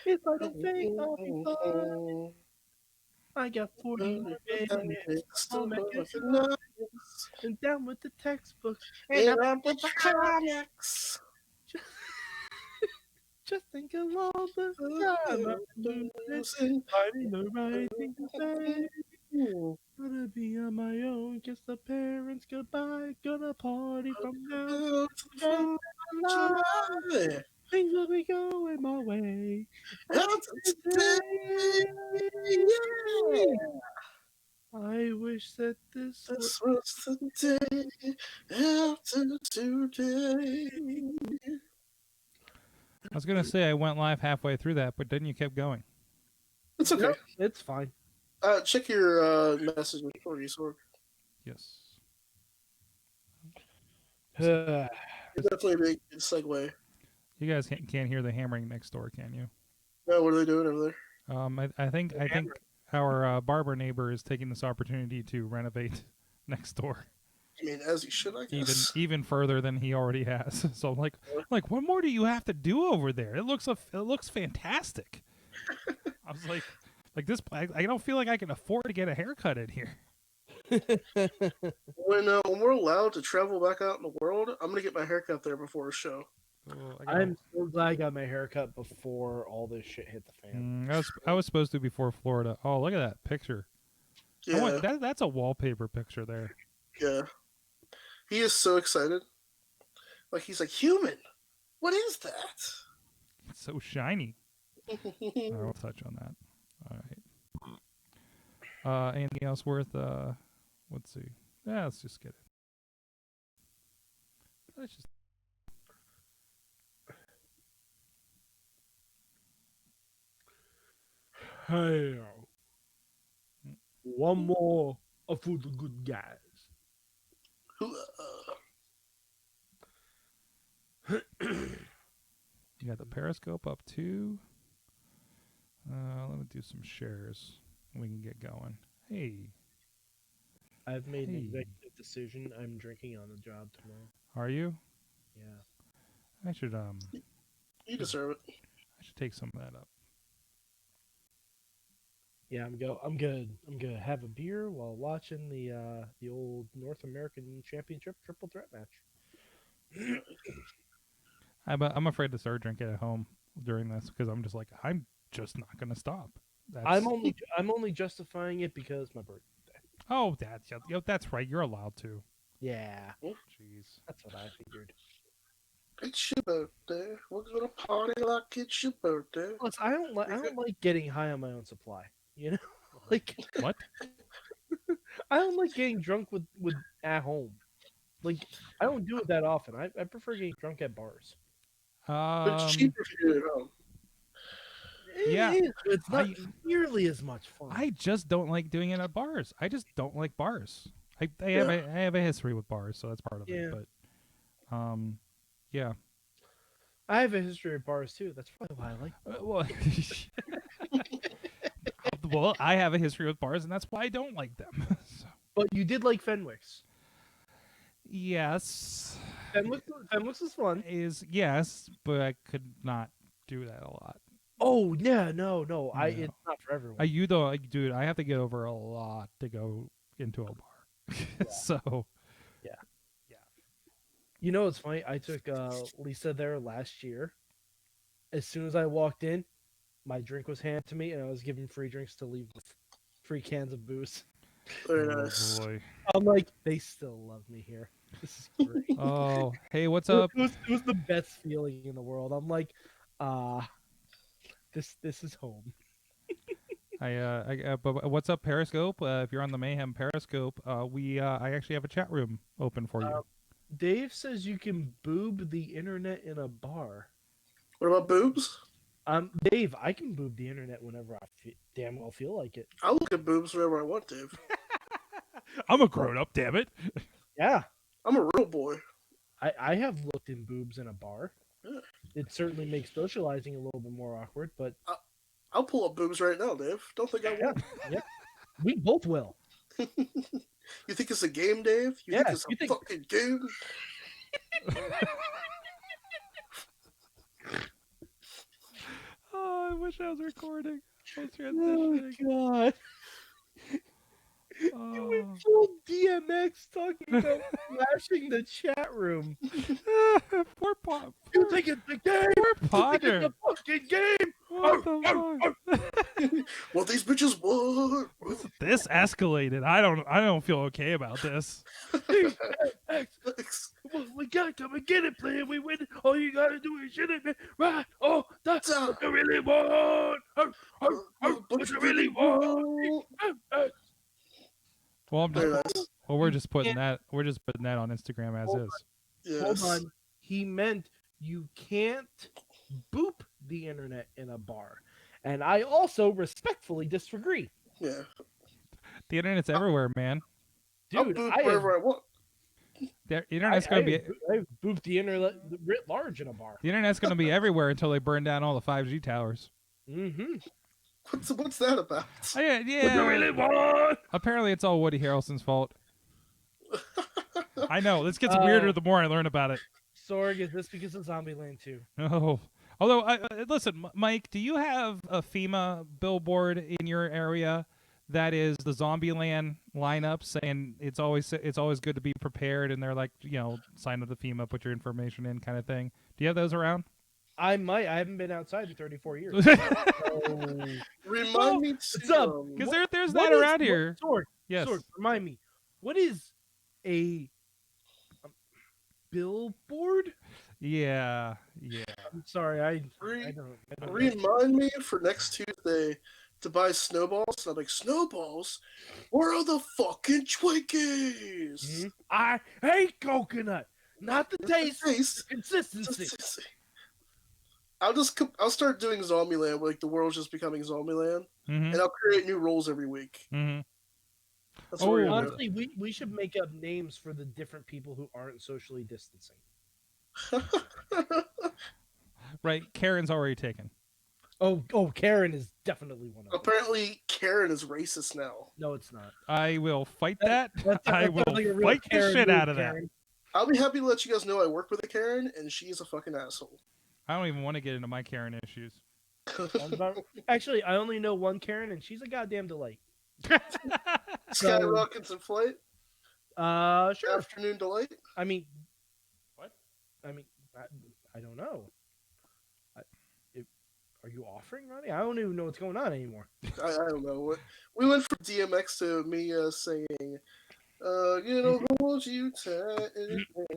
If I don't think I'll be fine. I got 40 more minutes. I'll make it fun. And down with the textbooks. And And I'm I'm with the comics. just, just think of all the time I've been losing, finding the right thing to say. Gonna be on my own, kiss the parents goodbye. Gonna party from now till the end of my life. Things will be going my way. After today, yeah. I wish that this This was the day after today. I was gonna say I went live halfway through that, but then you kept going. It's okay. Yep, it's fine. Check your messages for you, Sorg. Yes. It's definitely a big segue. You guys can't hear the hammering next door, can you? No, what are they doing over there? I think our barber neighbor is taking this opportunity to renovate next door. I mean, as you should, I guess. Even further than he already has. So I'm like, what more do you have to do over there? It looks fantastic. I was like this. I don't feel like I can afford to get a haircut in here. When we're allowed to travel back out in the world, I'm gonna get my haircut there before a show. Oh, I'm so glad I got my haircut before all this shit hit the fan. I was supposed to before Florida. Oh, look at that picture. Yeah, That's a wallpaper picture there. yeah. He is so excited. Like he's like, human. What is that? It's so shiny. I will touch on that. All right. Anything else worth? Let's see. Yeah, let's just get it. Let's just. Hey, one more for the good guys. You got the Periscope up too. Let me do some shares. We can get going. Hey. I've made an executive decision. I'm drinking on the job tomorrow. Are you? Yeah. I should You deserve it. I should take some of that up. Yeah, I'm gonna have a beer while watching the old North American Championship triple threat match. I'm afraid to start drinking at home during this because I'm just not gonna stop. I'm only justifying it because my birthday. Oh, that's right. You're allowed to. Yeah. Jeez. That's what I figured. It's your birthday. We're gonna party like it's your birthday. Plus, I don't like getting high on my own supply. You know, like what? I don't like getting drunk with at home. Like I don't do it that often. I prefer getting drunk at bars. But it's cheaper if you do it at home. Yeah, it's not nearly as much fun. I just don't like doing it at bars. I just don't like bars. I have a history with bars, so that's part of it. But, yeah. I have a history of bars too. That's probably why I like them. Well, I have a history with bars, and that's why I don't like them. So. But you did like Fenwick's. Yes. Fenwick's is fun. Yes, but I could not do that a lot. Oh yeah, no. It's not for everyone. You though, dude, I have to get over a lot to go into a bar. Yeah. So. Yeah. You know, it's funny. I took Lisa there last year. As soon as I walked in, my drink was handed to me, and I was given free drinks to leave with free cans of booze. Very nice. Boy. I'm like, they still love me here. This is great. Oh, hey, what's up? It was the best feeling in the world. I'm like, this is home. But what's up, Periscope? If you're on the Mayhem Periscope, I actually have a chat room open for you. Dave says you can boob the internet in a bar. What about boobs? Dave, I can boob the internet whenever I damn well feel like it. I'll look at boobs whenever I want, Dave. I'm a grown up, damn it. Yeah. I'm a real boy. I have looked in boobs in a bar. Yeah. It certainly makes socializing a little bit more awkward, but I'll pull up boobs right now, Dave. Don't think I won't. Yeah. We both will. You think it's a game, Dave? You think it's a fucking game? Oh, I wish I was recording. Oh, God. You went full DMX talking about flashing the chat room. Poor Potter. You think it's the game? Poor Potter. You think it's the fucking game? What the fuck? Well, these bitches what? This escalated. I don't feel okay about this. X. We God, come and get it, player. We win. All you gotta do is shit it, man. Right? Oh, that's what I really want. What I really want. Well, Very nice. well, we're just putting that on Instagram as is. Yes. Hold on. He meant you can't boop the internet in a bar. And I also respectfully disagree. Yeah. The internet's everywhere, man. I'll Dude, boop wherever I want. The internet's gonna be. I booped the internet writ large in a bar. The internet's gonna be everywhere until they burn down all the 5G towers. Mm-hmm. What's that about? Oh, yeah, yeah. What I really want. Apparently, it's all Woody Harrelson's fault. I know. This gets weirder the more I learn about it. Sorg, is this because of Zombieland 2? Oh. Although, listen, Mike, do you have a FEMA billboard in your area that is the Zombieland lineup saying it's always good to be prepared, and they're like, sign up to FEMA, put your information in, kind of thing? Do you have those around? I might. I haven't been outside in 34 years. Remind me What's up? Because there's that around here. Sorg, Yes. Sorg, remind me. What is a billboard? Yeah. I'm sorry, I don't Remind me for next Tuesday to buy snowballs. And I'm like, snowballs? Where are the fucking Twinkies? Mm-hmm. I hate coconut. Not the taste, Taste. the consistency. I'll start doing Zombieland, like the world's just becoming Zombieland, Mm-hmm. and I'll create new roles every week. Mm-hmm. That's what we're gonna do. Honestly, we should make up names for the different people who aren't socially distancing. Right. Karen's already taken. Oh, Karen is definitely one of them. Apparently, Karen is racist now. No, it's not. I will fight that. I will like a real fight the Karen shit move, out of that. Karen. I'll be happy to let you guys know I work with a Karen, and she's a fucking asshole. I don't even want to get into my Karen issues. Actually, I only know one Karen, and she's a goddamn delight. Skyrockets in flight. Sure. Afternoon delight. I mean, What? I mean, I don't know. Are you offering, Ronnie? I don't even know what's going on anymore. I don't know. We went from DMX to me singing, hold you tight.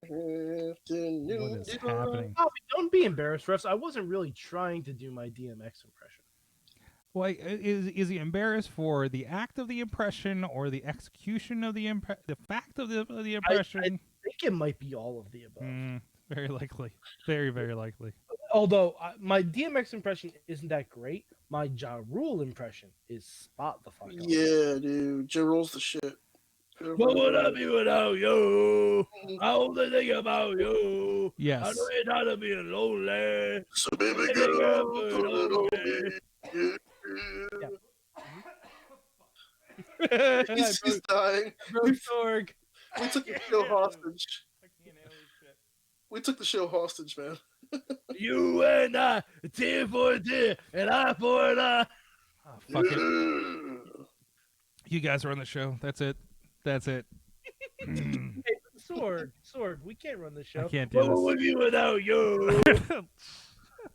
What is happening? Oh, don't be embarrassed, refs. I wasn't really trying to do my DMX impression. Well, is he embarrassed for the act of the impression or the execution of the fact of the impression? I think it might be all of the above. Very likely. Very, very likely. Although my DMX impression isn't that great, my Ja Rule impression is spot the fuck on. Yeah, dude. Ja Rule's the shit. What would I be without you? I only think about you. Yes. I know you're tired of being lonely. So baby girl, put it on me. Yeah. He's dying. Sorg. We took the show hostage. We took the show hostage, man. You and I, tear for a tear, and eye for an eye. Oh, fuck it. You guys are on the show. That's it. Hey, Sorg, we can't run the show. I can't do What this. would we be without you?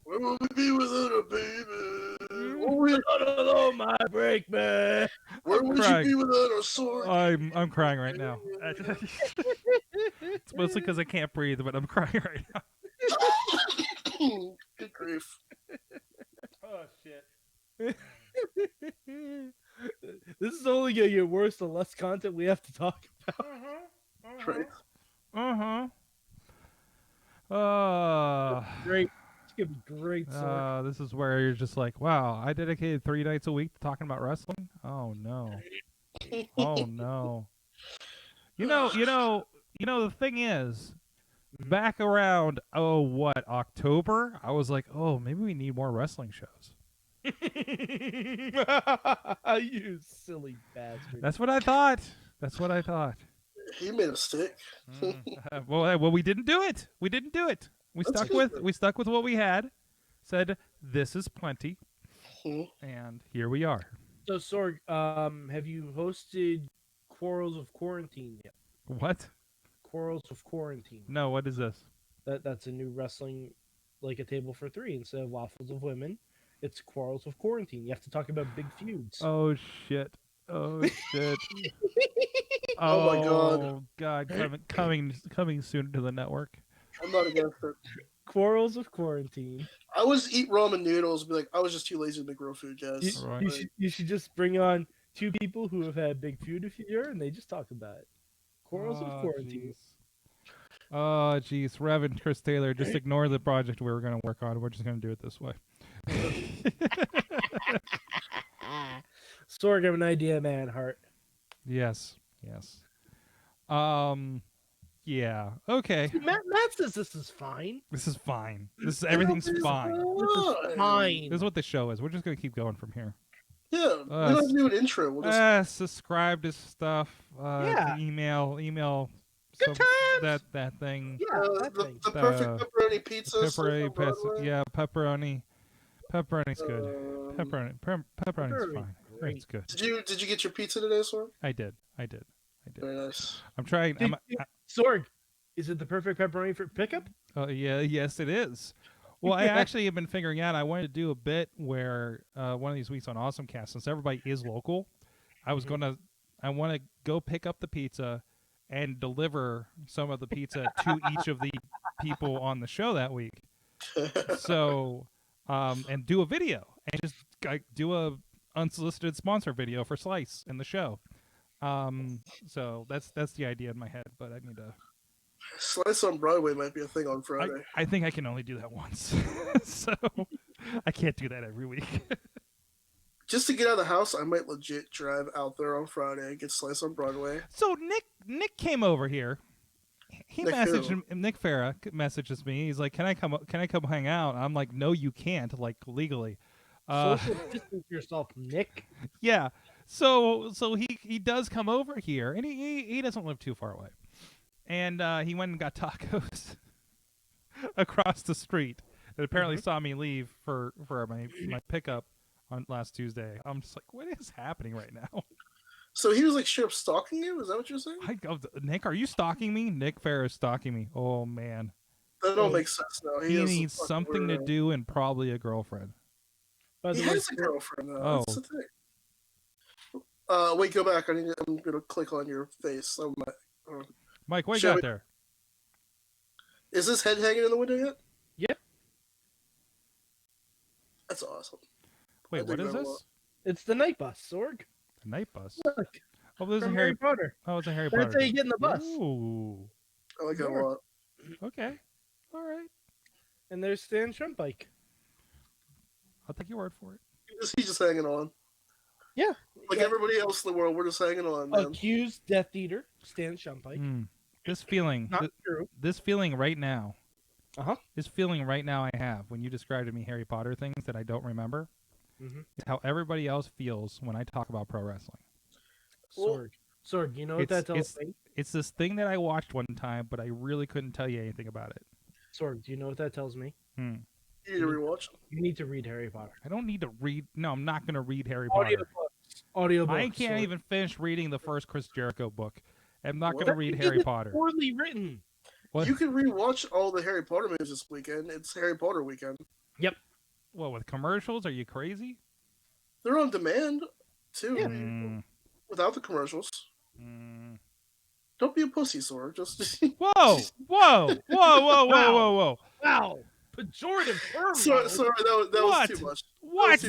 Where would we be without a baby? Where would Alone, my break, man. you be without our sword? I'm crying right now. It's mostly because I can't breathe, but I'm crying right now. Good grief. Oh shit. This is only gonna get worse the less content we have to talk about. Right. Great. It's gonna be great, Sorg. This is where you're just like, wow, I dedicated 3 nights a week to talking about wrestling. Oh no. Oh no. You know, the thing is, back around, October, I was like, oh, maybe we need more wrestling shows. You silly bastard. That's what I thought. He made a mistake. Well, we didn't do it. We stuck with what we had. Said this is plenty, and here we are. So, Sorg, have you hosted Quarrels of Quarantine yet? What? Quarrels of Quarantine. No, what is this? That's a new wrestling, like a table for three. Instead of Waffles of Women, it's Quarrels of Quarantine. You have to talk about big feuds. Oh shit! Oh shit! Oh my god! God, coming soon to the network. I'm not against it. Quarrels of quarantine. I was eat ramen noodles, and be like, I was just too lazy to make real food, guys. Right. You should just bring on two people who have had big food affair and they just talk about it. Quarrels of quarantine. Oh, jeez. Rev and Chris Taylor, just ignore the project we were going to work on. We're just going to do it this way. Sorg, I have an idea, man. Heart. Yes. Yeah. Okay. Matt says this is fine. This is fine. Everything's fine. This is fine. This is what the show is. We're just going to keep going from here. Yeah, we don't have to do an intro. We'll just Subscribe to stuff. Yeah. Email Good times. that thing. Yeah, that thing. the perfect pepperoni pizza. Pepperoni pizza. Yeah, pepperoni. Pepperoni's good. Pepperoni's fine. great. It's good. Did you get your pizza today, Sor? I did. Very nice. I'm trying. Sorg, is it the perfect pepperoni for pickup? Oh yeah, yes it is. Well, I actually have been figuring out. I wanted to do a bit where one of these weeks on AwesomeCast, since everybody is local, I want to go pick up the pizza and deliver some of the pizza to each of the people on the show that week. So, and do a video and just do a unsolicited sponsor video for Slice in the show. So that's the idea in my head, but I need to. Slice on Broadway might be a thing on Friday. I think I can only do that once, so I can't do that every week. Just to get out of the house, I might legit drive out there on Friday and get Slice on Broadway. So Nick came over here. He Nick messaged who? him. Nick Farah messages me. He's like, "Can I come hang out?" I'm like, "No, you can't. Like legally." Social distance yourself, Nick. Yeah. So he does come over here, and he doesn't live too far away. And he went and got tacos across the street. And apparently saw me leave for my pickup on last Tuesday. I'm just like, what is happening right now? So he was like straight up stalking you? Is that what you're saying? Nick, are you stalking me? Nick Farah is stalking me. Oh man, That don't make sense now. he needs something to do and probably a girlfriend. He has a girlfriend though. Oh. That's the thing. Wait, go back. I'm gonna click on your face. Oh my. Mike, what you got there? Is this head hanging in the window yet? Yep. That's awesome. Wait, what is this? It's the night bus, Sorg. The night bus. Look, Oh, there's a from Harry. Harry Potter. Oh, it's a Harry Potter. That's how you get in the bus. Ooh. I like it a lot. Okay. All right. And there's Stan Shumpike. I'll take your word for it. He's just hanging on. Yeah. Like everybody else in the world, we're just hanging on, man. Accused Death Eater, Stan Shumpike. This feeling. Not true. This feeling right now. Uh-huh. This feeling right now I have when you described to me Harry Potter things that I don't remember. Mm-hmm. Is how everybody else feels when I talk about pro wrestling. Sorg, you know what that tells me? It's this thing that I watched one time, but I really couldn't tell you anything about it. Sorg, do you know what that tells me? You need to rewatch. You need to read Harry Potter. I don't need to read. No, I'm not going to read Harry Potter. Audiobooks. I can't even finish reading the first Chris Jericho book. I'm not going to read Harry Potter. Poorly written. What? You can rewatch all the Harry Potter movies this weekend. It's Harry Potter weekend. Yep. What, with commercials? Are you crazy? They're on demand, too. Yeah. Without the commercials. Don't be a pussy, Sora. Just Whoa! Wow. Pejorative term. sorry, that was too much. What?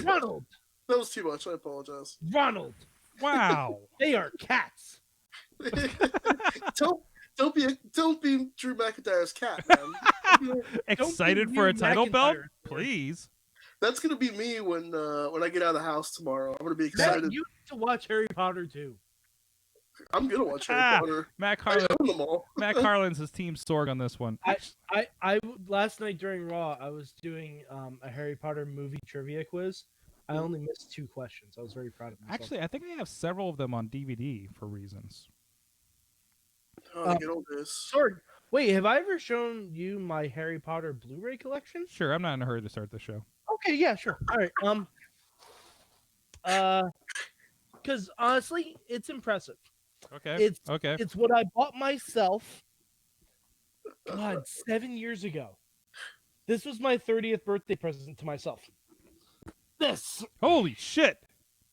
That was too much. I apologize. Ronald. Wow. They are cats. Don't be Drew McIntyre's cat, man. Excited for a title belt? Please. That's gonna be me when I get out of the house tomorrow. I'm gonna be excited. Matt, you need to watch Harry Potter too. I'm gonna watch Harry Potter. Matt I own them all. Carlin's his team Sorg on this one. I last night during Raw, I was doing a Harry Potter movie trivia quiz. I only missed 2 questions. I was very proud of myself. Actually, I think I have several of them on DVD for reasons. Get all this. Sorg, wait, have I ever shown you my Harry Potter Blu-ray collection? Sure, I'm not in a hurry to start the show. Okay, yeah, sure. All right. Because honestly, it's impressive. Okay. It's what I bought myself. God, 7 years ago. This was my 30th birthday present to myself. This. Holy shit!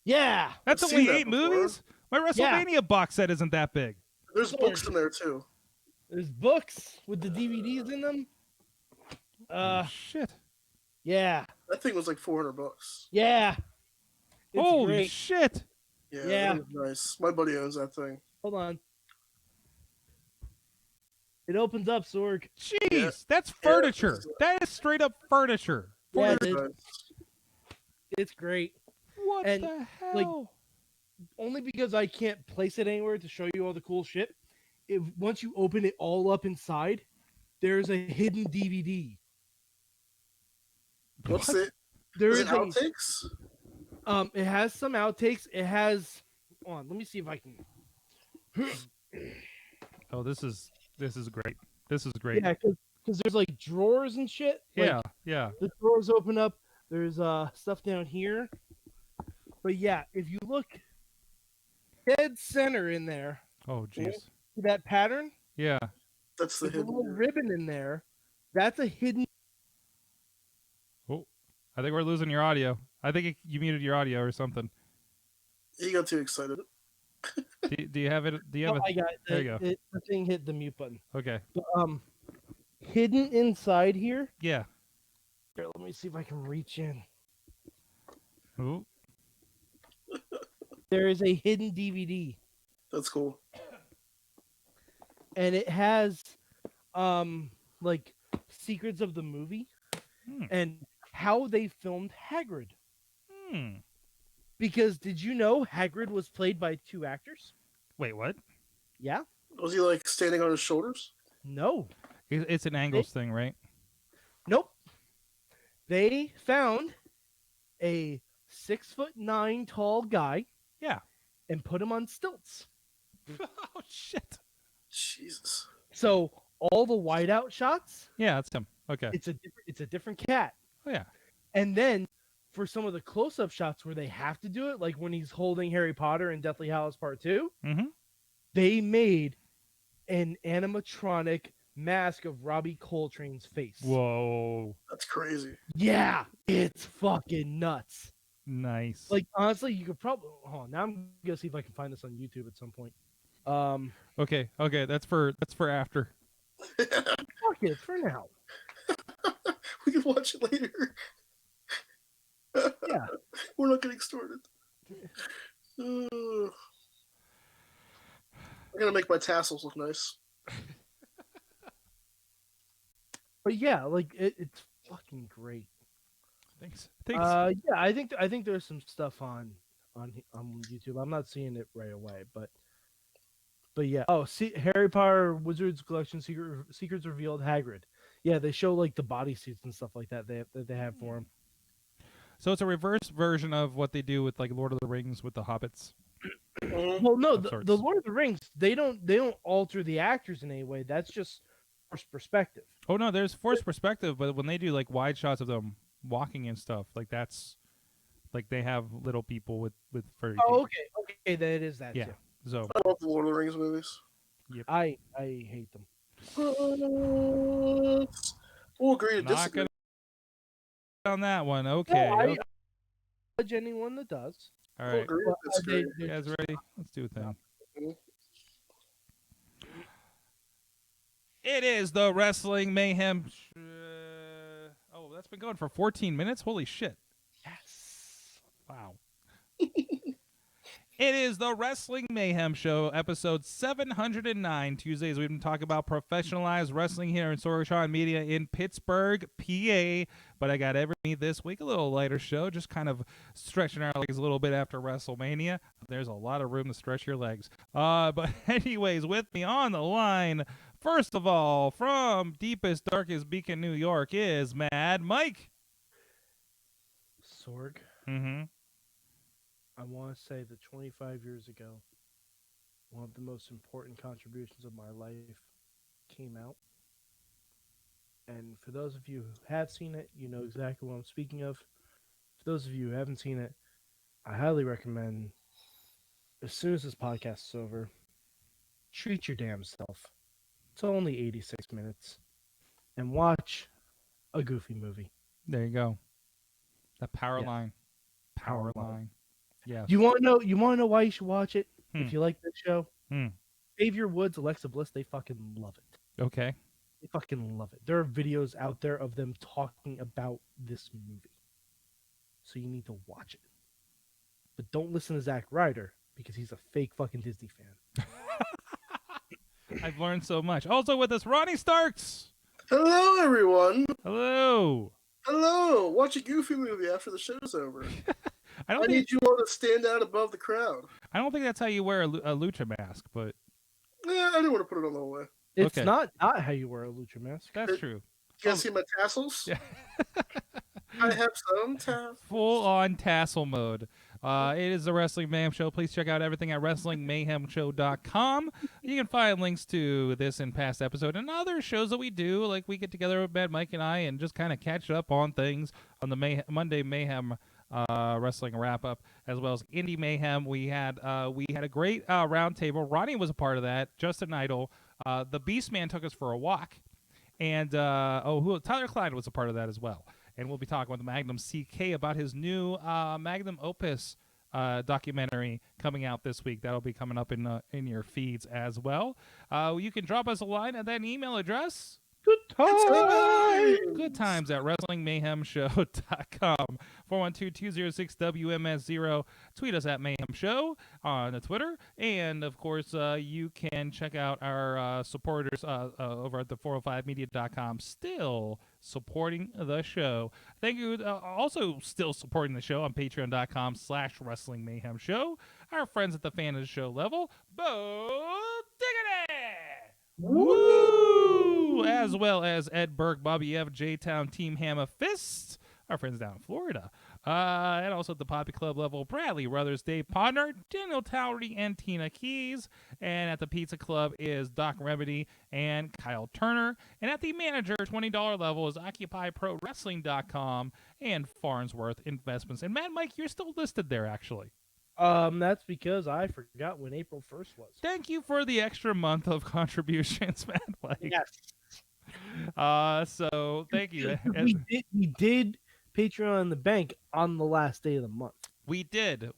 Yeah. That's I've only seen that 8 before. movies. My WrestleMania box set isn't that big. There's books in there too. There's books with the DVDs in them. Oh, shit. Yeah. That thing was like $400. Yeah. It's Holy great. shit. Yeah, Yeah. that was nice. My buddy owns that thing. Hold on. It opens up, Sorg. Jeez, Yeah. that's furniture. That is straight up furniture. Yeah, Very it- nice. it's great. What And, the hell? like, only because I can't place it anywhere to show you all the cool shit. If once you open it all up inside, there's a hidden DVD. What's What? it? There Is is it outtakes? it has some outtakes. It has hold on, let me see if I can Oh, this is great. This is great. yeah, because there's like drawers and shit. Yeah, Like, yeah. the drawers open up. There's stuff down here. But yeah, if you look dead center in there, Oh, jeez. see that pattern? Yeah. That's the There's a little hidden. ribbon in there. That's a hidden. Oh, I think we're losing your audio. I think you muted your audio or something. He got too excited. Do you have it? Do you have Oh, I got There you go. The thing hit the mute button. Okay. But, hidden inside here. Yeah. Here, let me see if I can reach in. Ooh. There is a hidden DVD, That's cool. and it has, like secrets of the movie Hmm. and how they filmed Hagrid. Hmm. Because did you know Hagrid was played by 2 actors? Wait, what? Yeah. Was he like standing on his shoulders? No. It's an angles thing, right? Nope. They found a 6'9" tall guy. Yeah. And put him on stilts. Oh shit. Jesus. So all the whiteout shots, Yeah, that's him. Okay. it's a different cat. Oh yeah. And then for some of the close-up shots where they have to do it, like when he's holding Harry Potter in Deathly Hallows Part 2, Mm-hmm. they made an animatronic mask of Robbie Coltrane's face. Whoa. That's crazy. Yeah, it's fucking nuts. Nice. Like honestly, you could probably. Oh, now I'm gonna see if I can find this on YouTube at some point. Okay. That's for after. Fuck it for now. We can watch it later. Yeah. We're not getting started. I'm gonna make my tassels look nice. But yeah, like it's fucking great. Thanks. Yeah, I think there's some stuff on YouTube. I'm not seeing it right away, but yeah. Oh, see, Harry Potter Wizards Collection Secrets Revealed Hagrid. Yeah, they show like the bodysuits and stuff like that they have for him. So it's a reverse version of what they do with like Lord of the Rings with the hobbits. Well, no, Of the sorts. Lord of the Rings they don't alter the actors in any way. That's just first perspective. Oh no, there's forced perspective, but when they do like wide shots of them walking and stuff, like that's like they have little people with furry Oh, feet. okay, then it is that Yeah. too. So I love the Lord of the Rings movies. I hate them. We'll agree to not disagree. gonna on that one. Okay. No, I okay. judge anyone that does. All We'll right. agree But, to disagree. You guys ready? Let's do a thing. Mhm. It is the Wrestling Mayhem. Oh, that's been going for 14 minutes? Holy shit. Yes. Wow. It is the Wrestling Mayhem Show, episode 709. Tuesdays, we've been talking about professionalized wrestling here in Sorgatron Media in Pittsburgh, PA. But I got everything this week, a little lighter show, just kind of stretching our legs a little bit after WrestleMania. There's a lot of room to stretch your legs. But anyways, with me on the line, first of all, from deepest, darkest Beacon, New York, is Mad Mike. Sorg, Mm-hmm. I want to say that 25 years ago, one of the most important contributions of my life came out. And for those of you who have seen it, you know exactly what I'm speaking of. For those of you who haven't seen it, I highly recommend, as soon as this podcast is over, treat your damn self. It's only 86 minutes. And watch a Goofy movie. There you go. The power Yeah. line. Power Power line. line. Yeah. You want to know why you should watch it? Hmm. If you like this show, Hmm. Xavier Woods, Alexa Bliss, they fucking love it. Okay. They fucking love it. There are videos out there of them talking about this movie. So you need to watch it. But don't listen to Zack Ryder because he's a fake fucking Disney fan. I've learned so much. Also with us, Ronnie Starks. Hello, everyone. Hello. Hello. Watch a Goofy movie after the show's over. I I don't think need you all to stand out above the crowd. I don't think that's how you wear a lucha mask, but Yeah, I didn't want to put it on the whole way. It's Okay. not how you wear a lucha mask. that's true. You guys see my tassels? Yeah. I have some tassels. Full on tassel mode. It is the Wrestling Mayhem Show. Please check out everything at WrestlingMayhemShow.com. You can find links to this and past episode and other shows that we do. Like we get together with Bad Mike and I and just kind of catch up on things on the Monday Mayhem wrestling wrap up, as well as Indie Mayhem. We had a great round table. Ronnie was a part of that. Justin Idol. The Beastman took us for a walk. And Tyler Clyde was a part of that as well. And we'll be talking with Magnum CK about his new Magnum Opus documentary coming out this week. That'll be coming up in your feeds as well. You can drop us a line at that email address. Good times. Good times at WrestlingMayhemShow.com. 412-206-WMS0. Tweet us at Mayhem Show on the Twitter. And, of course, you can check out our supporters over at the405media.com. Still supporting the show. Thank you. Also still supporting the show on patreon.com/WrestlingMayhemShow. Our friends at the fan of the show level, Bo Diggity! Woo! As well as Ed Burke, Bobby F, J-Town, Team Hammer Fist, our friends down in Florida. And also at the Poppy Club level, Bradley Brothers, Dave Podner, Daniel Towery, and Tina Keys. And at the Pizza Club is Doc Remedy and Kyle Turner. And at the manager, $20 level is OccupyProWrestling.com and Farnsworth Investments. And Mad Mike, you're still listed there, actually. That's because I forgot when April 1st was. Thank you for the extra month of contributions, Mad Mike. Yes. So thank you. We did Patreon in the bank on the last day of the month. We did.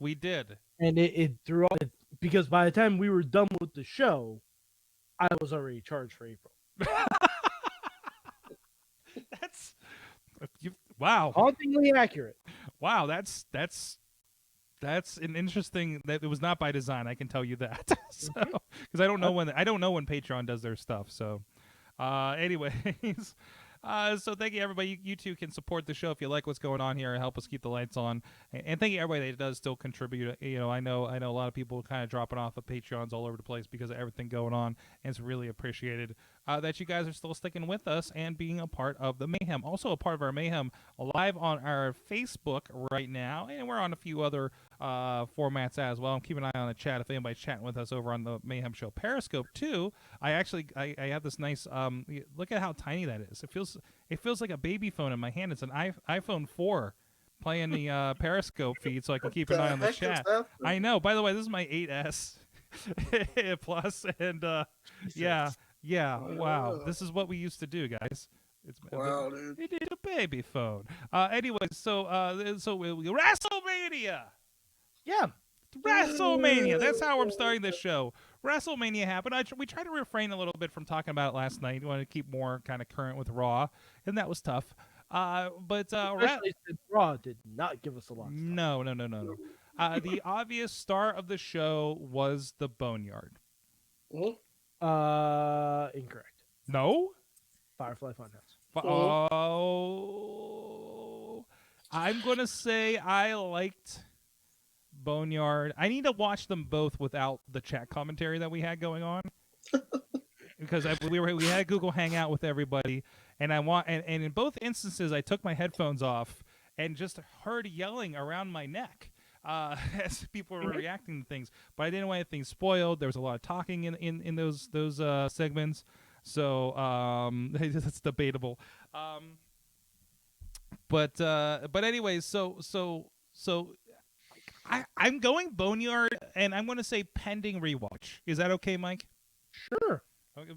And it threw off because by the time we were done with the show, I was already charged for April. Wow. Hauntingly accurate. Wow, that's an interesting. That it was not by design. I can tell you that. So because I don't know when Patreon does their stuff. So, anyways. So thank you, everybody. You too can support the show if you like what's going on here and help us keep the lights on. And thank you, everybody that does still contribute. You know, I know a lot of people kind of dropping off of Patreons all over the place because of everything going on, and it's really appreciated that you guys are still sticking with us and being a part of the Mayhem. Also a part of our Mayhem live on our Facebook right now, and we're on a few other formats as well. I'm keeping an eye on the chat if anybody's chatting with us over on the Mayhem Show Periscope too. I have this nice look at how tiny that is. It feels like a baby phone in my hand. It's an iPhone 4 playing the Periscope feed so I can keep an eye on the chat. I know. By the way, this is my 8S Plus, and yeah. Wow, this is what we used to do, guys. Wow, dude. It is a baby phone. Anyway, so WrestleMania. Yeah. WrestleMania. That's how I'm starting this show. WrestleMania happened. We tried to refrain a little bit from talking about it last night. We wanted to keep more kind of current with Raw, and that was tough. But Especially since Raw did not give us a lot. No. The obvious star of the show was the Boneyard. Incorrect. No? Firefly Funhouse. Oh. I'm going to say I liked Boneyard. I need to watch them both without the chat commentary that we had going on. Because we had a Google Hangout with everybody, and and in both instances I took my headphones off and just heard yelling around my neck as people were reacting to things. But I didn't want anything spoiled. There was a lot of talking in those segments, so it's debatable. But anyways, so I'm going Boneyard, and I'm going to say pending rewatch. Is that okay, Mike? Sure. Okay,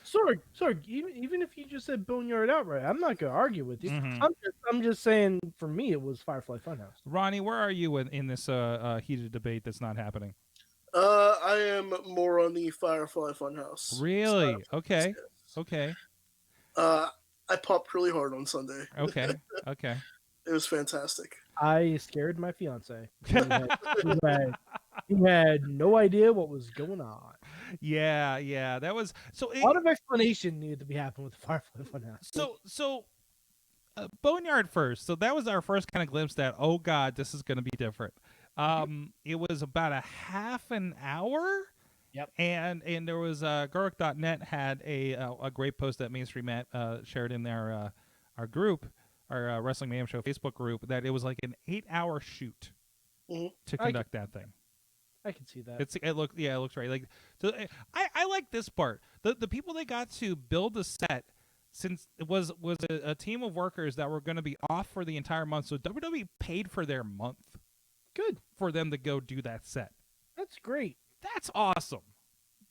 Sorry. Even if you just said Boneyard outright, I'm not gonna argue with you. Mhm. I'm just saying, for me, it was Firefly Funhouse. Ronnie, where are you in this heated debate that's not happening? I am more on the Firefly Funhouse. Really? side of things, Okay. yes. Okay. I popped really hard on Sunday. Okay. Okay. It was fantastic. I scared my fiance. He had no idea what was going on. Yeah, yeah. That was so. A lot of explanation needed to be happened with the Firefly Funhouse. Boneyard first. So that was our first kind of glimpse that, oh God, this is going to be different. It was about a half an hour. Yep. And there was Guruk.net had a great post that Mainstream Matt shared in our group, our Wrestling Mayhem Show Facebook group, that it was like an 8-hour shoot to conduct that thing. I can see that. It looks right. Like, so I like this part. The people that got to build the set, since it was a team of workers that were going to be off for the entire month. So WWE paid for their month. Good for them to go do that set. That's great. That's awesome.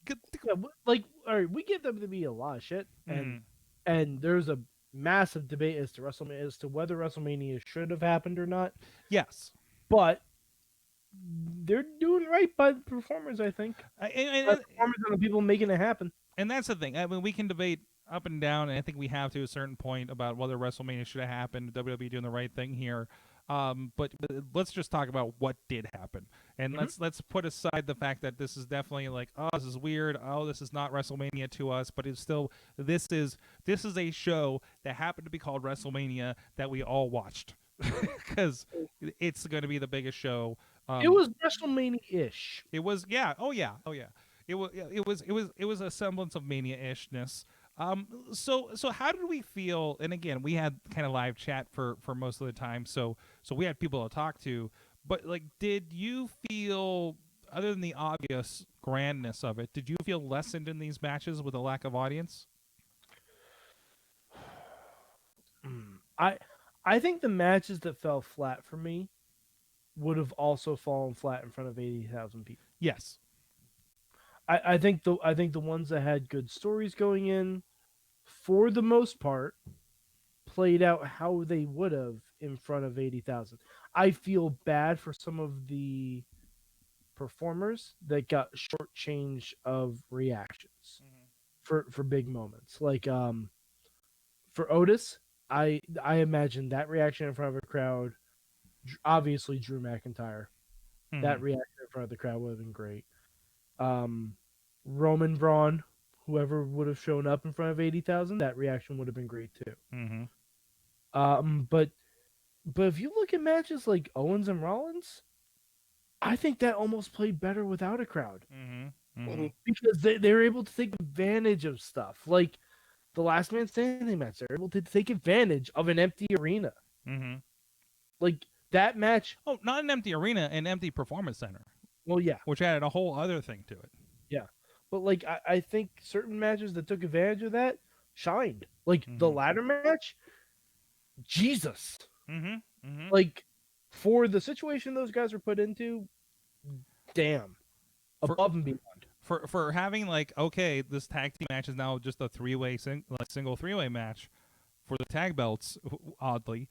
Good. Yeah, like, all right, we give WWE a lot of shit, and there's a massive debate as to whether WrestleMania should have happened or not. Yes, but they're doing right by the performers, I think. And performers and the people making it happen. And that's the thing. I mean, we can debate up and down, and I think we have to a certain point about whether WrestleMania should have happened, WWE doing the right thing here. But let's just talk about what did happen, and let's put aside the fact that this is definitely like, oh, this is weird. Oh, this is not WrestleMania to us, but it's still this is a show that happened to be called WrestleMania that we all watched because it's going to be the biggest show. It was WrestleMania-ish. It was, yeah. Oh yeah. It was a semblance of Mania-ishness. So how did we feel? And again, we had kind of live chat for most of the time, so we had people to talk to. But like, did you feel, other than the obvious grandness of it, did you feel lessened in these matches with a lack of audience? I think the matches that fell flat for me would have also fallen flat in front of 80,000 people. Yes. I think the ones that had good stories going in, for the most part, played out how they would have in front of 80,000. I feel bad for some of the performers that got shortchanged of reactions for big moments. Like for Otis, I imagine that reaction in front of a crowd, obviously Drew McIntyre, that reaction in front of the crowd would have been great. Roman Braun, whoever would have shown up in front of 80,000, that reaction would have been great too. But if you look at matches like Owens and Rollins, I think that almost played better without a crowd. Because they were able to take advantage of stuff. Like the Last Man Standing match, they're able to take advantage of an empty arena. Like that match. Oh, not an empty arena, an empty performance center. Well, yeah. Which added a whole other thing to it. Yeah. But like I think certain matches that took advantage of that shined. Like the ladder match, Jesus. Like for the situation those guys were put into, damn. Above and beyond. For having like, okay, this tag team match is now just a single three-way match for the tag belts, oddly.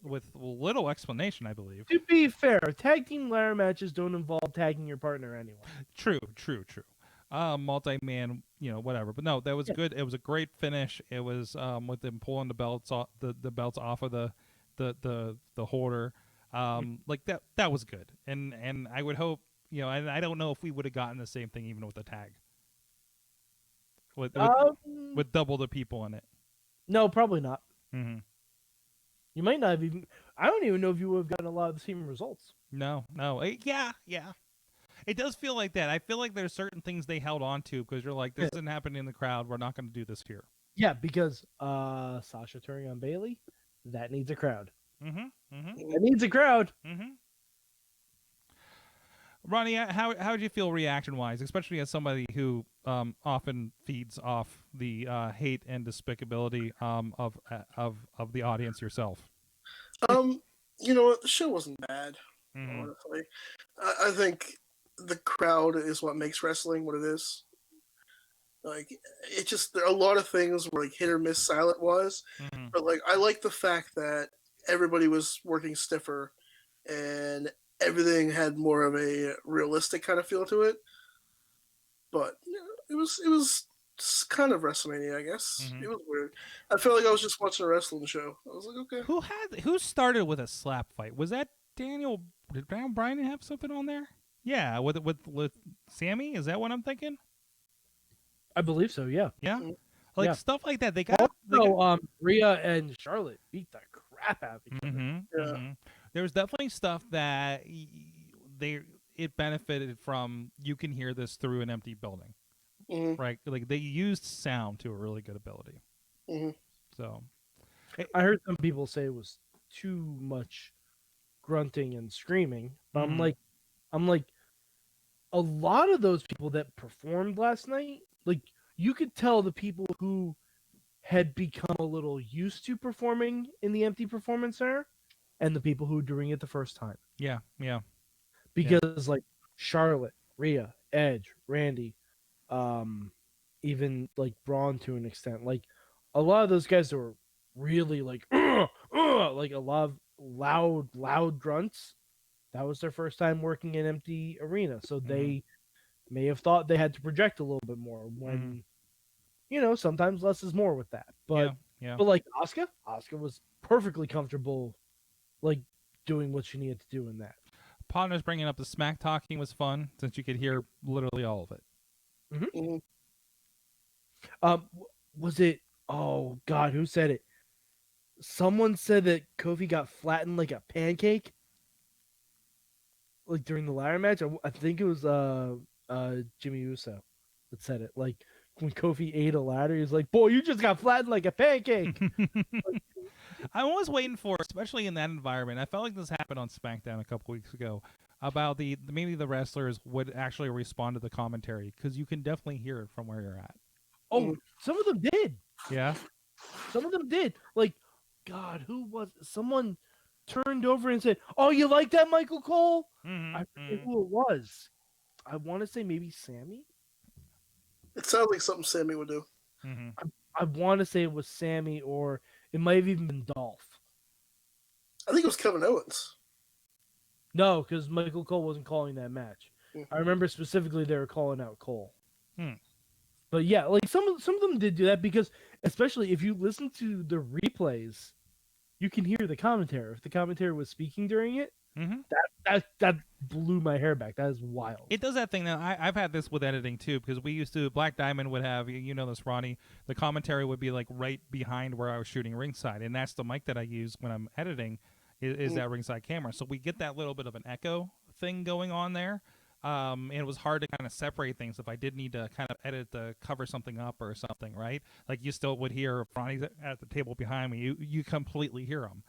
With little explanation, I believe. To be fair, tag team ladder matches don't involve tagging your partner anyway. True. Multi-man, whatever. But no, that was good. It was a great finish. It was with them pulling the belts off the belts off of the holder. Like that was good. And I would hope, and I don't know if we would have gotten the same thing even with the tag. With double the people in it. No, probably not. You might not have even. I don't even know if you would have gotten a lot of the same results. No. Yeah. It does feel like that. I feel like there's certain things they held on to because you're like, this isn't happening in the crowd. We're not going to do this here. Yeah, because Sasha turning on Bayley, that needs a crowd. That needs a crowd. Ronnie, how did you feel reaction-wise, especially as somebody who often feeds off the hate and despicability of the audience yourself? You know what? The show wasn't bad, honestly. I think the crowd is what makes wrestling what it is. Like, it just, there are a lot of things were like hit or miss silent-wise, but like I like the fact that everybody was working stiffer and everything had more of a realistic kind of feel to it. But it was kind of WrestleMania, I guess. Mhm. It was weird. I felt like I was just watching a wrestling show. I was like, okay. Who started with a slap fight? Was that Daniel? Did Daniel Bryan have something on there? Yeah, with Sammy. Is that what I'm thinking? I believe so. Yeah. Yeah, Mhm. like Yeah. stuff like that. They Also, got. Rhea and Charlotte beat the crap out of each other. Yeah. There was definitely stuff that it benefited from. You can hear this through an empty building, right? Like they used sound to a really good ability. Mhm. So I heard some people say it was too much grunting and screaming, but I'm like, a lot of those people that performed last night, like you could tell the people who had become a little used to performing in the empty performance center, and the people who were doing it the first time. yeah. Because like Charlotte, Rhea, Edge, Randy, even like Braun to an extent, like a lot of those guys were really like like a lot of loud grunts. That was their first time working in empty arena, so they may have thought they had to project a little bit more when sometimes less is more with that. But Yeah. but like Asuka was perfectly comfortable like doing what she needed to do in that. Partners bringing up the smack talking was fun since you could hear literally all of it. Was it? Oh God, who said it? Someone said that Kofi got flattened like a pancake, like during the ladder match. I think it was Jimmy Uso that said it. Like when Kofi ate a ladder, he's like, "Boy, you just got flattened like a pancake." I was waiting for, especially in that environment. I felt like this happened on SmackDown a couple weeks ago about maybe the wrestlers would actually respond to the commentary because you can definitely hear it from where you're at. Oh, some of them did. Yeah. Some of them did. Like, God, who was someone turned over and said, "Oh, you like that, Michael Cole?" I forget who it was. I want to say maybe Sammy. It sounds like something Sammy would do. I want to say it was Sammy, or it might have even been Dolph. I think it was Kevin Owens. No, because Michael Cole wasn't calling that match. I remember specifically they were calling out Cole. But yeah, like some of them did do that because, especially if you listen to the replays, you can hear the commentary. If the commentary was speaking during it, that blew my hair back. That is wild. It does that thing now. I've had this with editing too because we used to. Black Diamond would have, you know this, Ronnie. The commentary would be like right behind where I was shooting ringside, and that's the mic that I use when I'm editing. Is that ringside camera? So we get that little bit of an echo thing going on there. And it was hard to kind of separate things if I did need to kind of edit to cover something up or something, right? Like you still would hear Ronnie's at the table behind me. You completely hear him,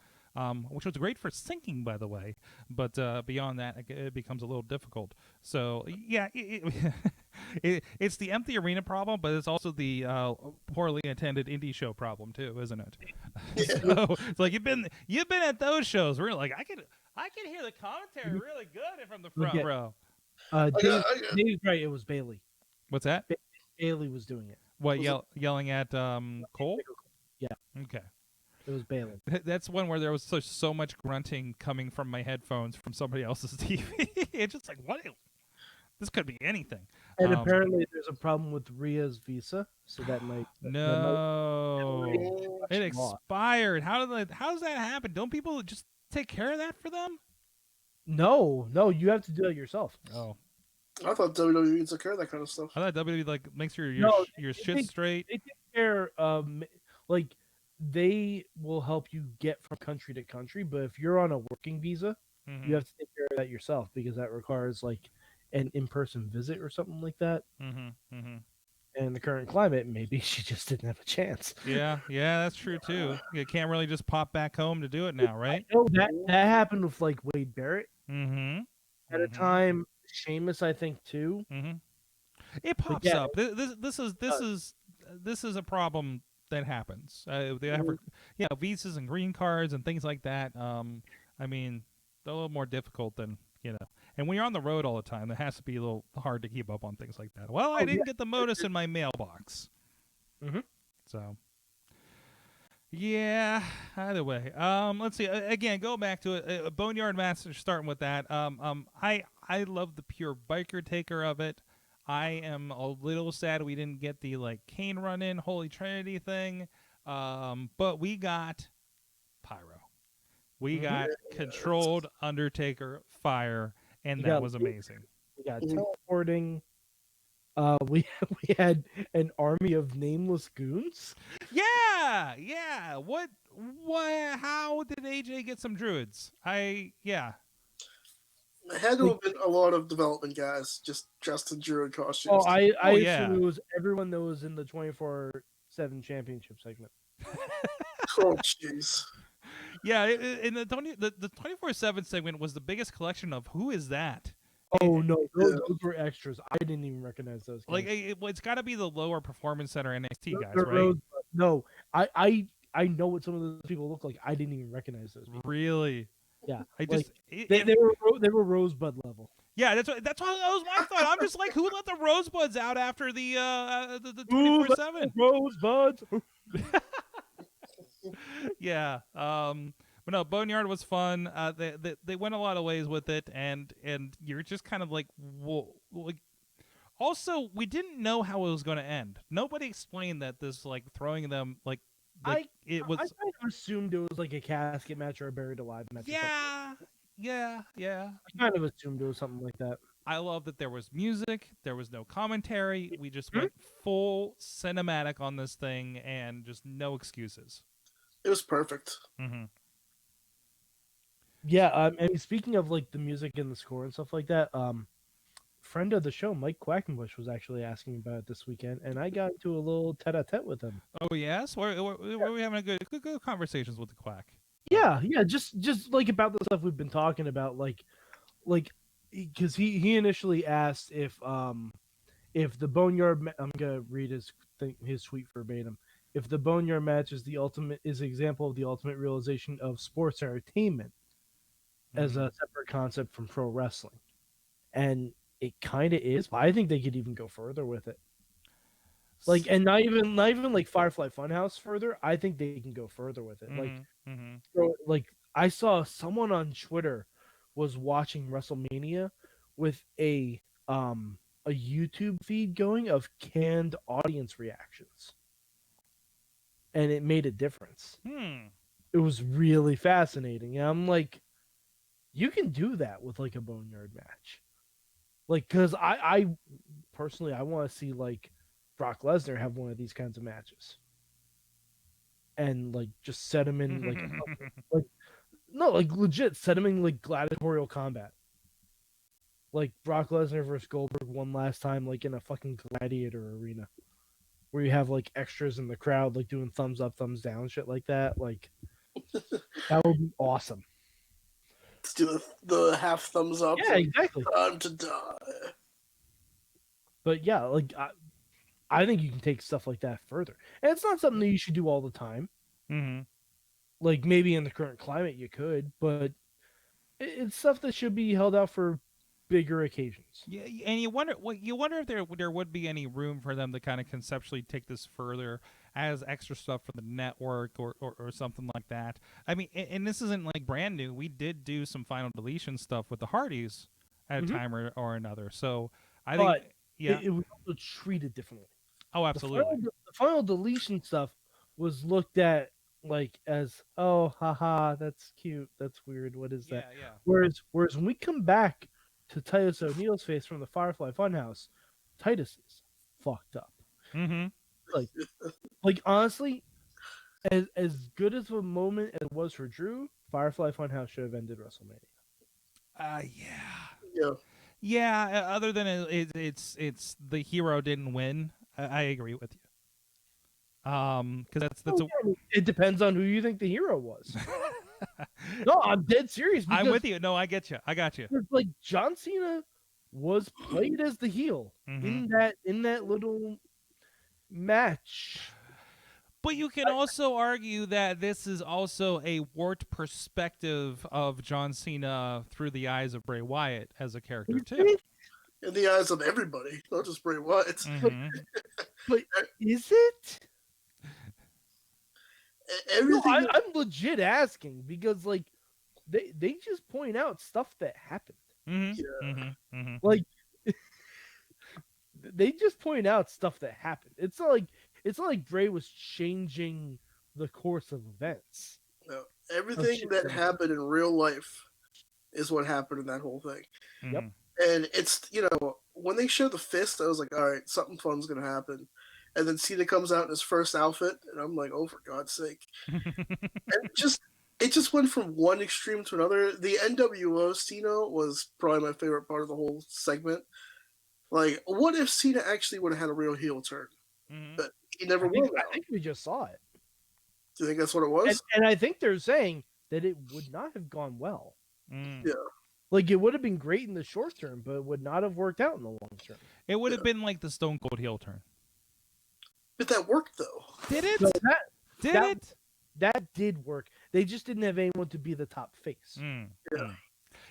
which was great for syncing, by the way. But beyond that, it becomes a little difficult. So yeah, it's the empty arena problem, but it's also the poorly attended indie show problem too, isn't it? So it's like you've been at those shows where you're like I can hear the commentary really good from the front row. Dave's right. It was Bailey. What's that? Bailey was doing it. What, yelling at Cole? Yeah. Okay. It was Bailey. That's one where there was so much grunting coming from my headphones from somebody else's TV. It's just like, what? This could be anything. And apparently there's a problem with Rhea's visa, so that might... it expired. How does that happen? Don't people just take care of that for them? No, you have to do it yourself. Oh. I thought WWE took care of that kind of stuff. I thought WWE like makes your shit straight. They take care of, like, they will help you get from country to country, but if you're on a working visa, you have to take care of that yourself because that requires like an in-person visit or something like that. And in the current climate, maybe she just didn't have a chance. Yeah, that's true too. You can't really just pop back home to do it now, right? I know that happened with like Wade Barrett. At a time, Sheamus, I think too. It pops up. This is a problem that happens. Visas and green cards and things like that. I mean, they're a little more difficult than And when you're on the road all the time, it has to be a little hard to keep up on things like that. Well, I didn't get the modus in my mailbox. So, Yeah. Either way, let's see. Again, go back to it. Boneyard Master. Starting with that. I love the pure biker taker of it. I am a little sad we didn't get the like Kane run in Holy Trinity thing. But we got Pyro. We got controlled Undertaker fire, and that was amazing. We got teleporting. We we had an army of nameless goons. Yeah, yeah. What? How did AJ get some druids? Yeah. It had to have been a lot of development guys just dressed in druid costumes. Oh, I yeah. assume it was everyone that was in the 24/7 championship segment. Oh, jeez. Yeah, in the 24/7 segment was the biggest collection of who is that? Oh no, those were extras. I didn't even recognize those guys. Like it's got to be the lower performance center NXT guys, The right? No, I know what some of those people look like. I didn't even recognize those people. Really? Yeah, I like, just they were Rosebud level. Yeah, that's what that was my thought. I'm just like, who let the Rosebuds out after the 24/7? Rosebuds. Yeah. But no, Boneyard was fun. They went a lot of ways with it, and you're just kind of like, whoa. Like, also, we didn't know how it was going to end. Nobody explained that this like throwing them it was. I kind of assumed it was like a casket match or a buried alive match. Yeah. I kind of assumed it was something like that. I love that there was music. There was no commentary. We just went full cinematic on this thing, and just no excuses. It was perfect. Mm-hmm. Yeah, and speaking of like the music and the score and stuff like that, friend of the show, Mike Quackenbush, was actually asking about it this weekend, and I got into a little tête-à-tête with him. Oh yes, were we having a good conversations with the Quack? Yeah, just like about the stuff we've been talking about, like because he initially asked if the Boneyard I'm gonna read his tweet verbatim. If the Boneyard match is an example of the ultimate realization of sports entertainment as a separate concept from pro wrestling, and it kind of is, but I think they could even go further with it. Like, and not even like Firefly Funhouse further. I think they can go further with it. Like I saw someone on Twitter was watching WrestleMania with a YouTube feed going of canned audience reactions, and it made a difference. It was really fascinating. And I'm like, you can do that with like a Boneyard match. Like, because I personally, I want to see like Brock Lesnar have one of these kinds of matches. And like just set him in like legit set him in like gladiatorial combat. Like Brock Lesnar versus Goldberg one last time, like in a fucking gladiator arena. Where you have like extras in the crowd like doing thumbs up, thumbs down, shit like that. Like that would be awesome. Let's do the half thumbs up. Yeah, exactly. Time to die. But yeah, like I think you can take stuff like that further. And it's not something that you should do all the time. Mm-hmm. Like maybe in the current climate you could, but it's stuff that should be held out for bigger occasions. Yeah, and you wonder if there would be any room for them to kind of conceptually take this further as extra stuff for the network or something like that. I mean, and this isn't like brand new. We did do some final deletion stuff with the Hardys at a time or another. So I think it was also treated differently. Oh, absolutely. The final deletion stuff was looked at like as, oh, haha, that's cute, that's weird, what is that? Yeah. Whereas when we come back to Titus O'Neil's face from the Firefly Funhouse, Titus is fucked up. Mm-hmm. Like honestly, as good as a moment as it was for Drew, Firefly Funhouse should have ended WrestleMania. Yeah. Other than it's the hero didn't win. I agree with you. Because it depends on who you think the hero was. No, I'm dead serious. I'm with you. No, I get you. I got you. Like John Cena was played as the heel in that little match. But you can also argue that this is also a warped perspective of John Cena through the eyes of Bray Wyatt as a character too. In the eyes of everybody, not just Bray Wyatt. But is it? everything. No, I'm legit asking because like they just point out stuff that happened. Like they just point out stuff that happened. It's not like Bray was changing the course of events. No, everything that happened in real life is what happened in that whole thing. Yep. And it's, when they show the fist, I was like, all right, something fun's going to happen. And then Cena comes out in his first outfit, and I'm like, oh, for God's sake. And it just went from one extreme to another. The NWO Cena was probably my favorite part of the whole segment. Like, what if Cena actually would have had a real heel turn? But he never will. I think we just saw it. Do you think that's what it was? And I think they're saying that it would not have gone well. Yeah. Like, it would have been great in the short term, but it would not have worked out in the long term. It would have been like the Stone Cold heel turn. But that worked, though. Did it? So that did work. They just didn't have anyone to be the top face.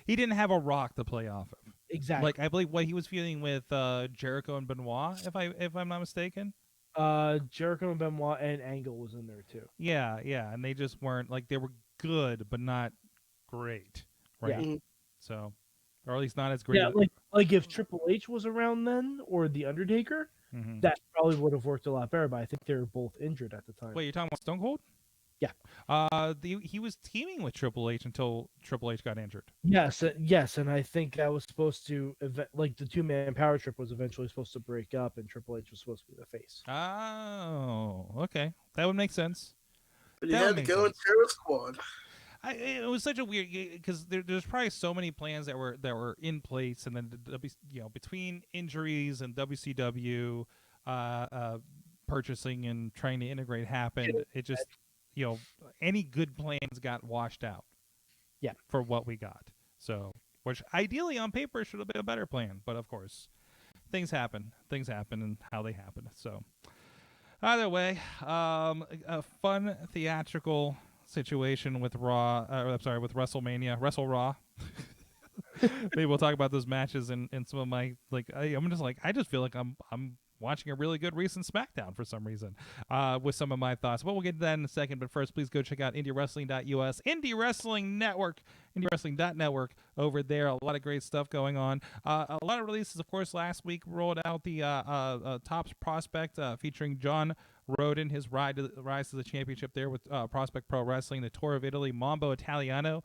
He didn't have a Rock to play off of. Exactly. Like I believe what he was feuding with Jericho and Benoit, if I'm not mistaken. Jericho and Benoit and Angle was in there too. Yeah, and they just weren't like they were good, but not great, right? Yeah. So, or at least not as great. Yeah, like if Triple H was around then, or The Undertaker, that probably would have worked a lot better. But I think they were both injured at the time. Wait, you're talking about Stone Cold? Yeah. He was teaming with Triple H until Triple H got injured. Yes, and I think that was supposed to like the 2-man power trip was eventually supposed to break up, and Triple H was supposed to be the face. Oh, okay, that would make sense. But he had to go in Terror Squad. It was such a weird because there's probably so many plans that were in place, and then between injuries and WCW purchasing and trying to integrate happened. It just any good plans got washed out. Yeah, for what we got. So, which ideally on paper should have been a better plan, but of course, things happen and how they happen. So, either way, a fun theatrical situation with Raw. With WrestleMania, Wrestle Raw. Maybe we'll talk about those matches and some of my I just feel like I'm watching a really good recent SmackDown for some reason with some of my thoughts. But we'll get to that in a second. But first, please go check out IndieWrestling.us, Indie Wrestling Network, IndieWrestling.network over there. A lot of great stuff going on. A lot of releases, of course. Last week rolled out the Tops Prospect featuring John Roden, his rise to the championship there with Prospect Pro Wrestling, the Tour of Italy, Mambo Italiano.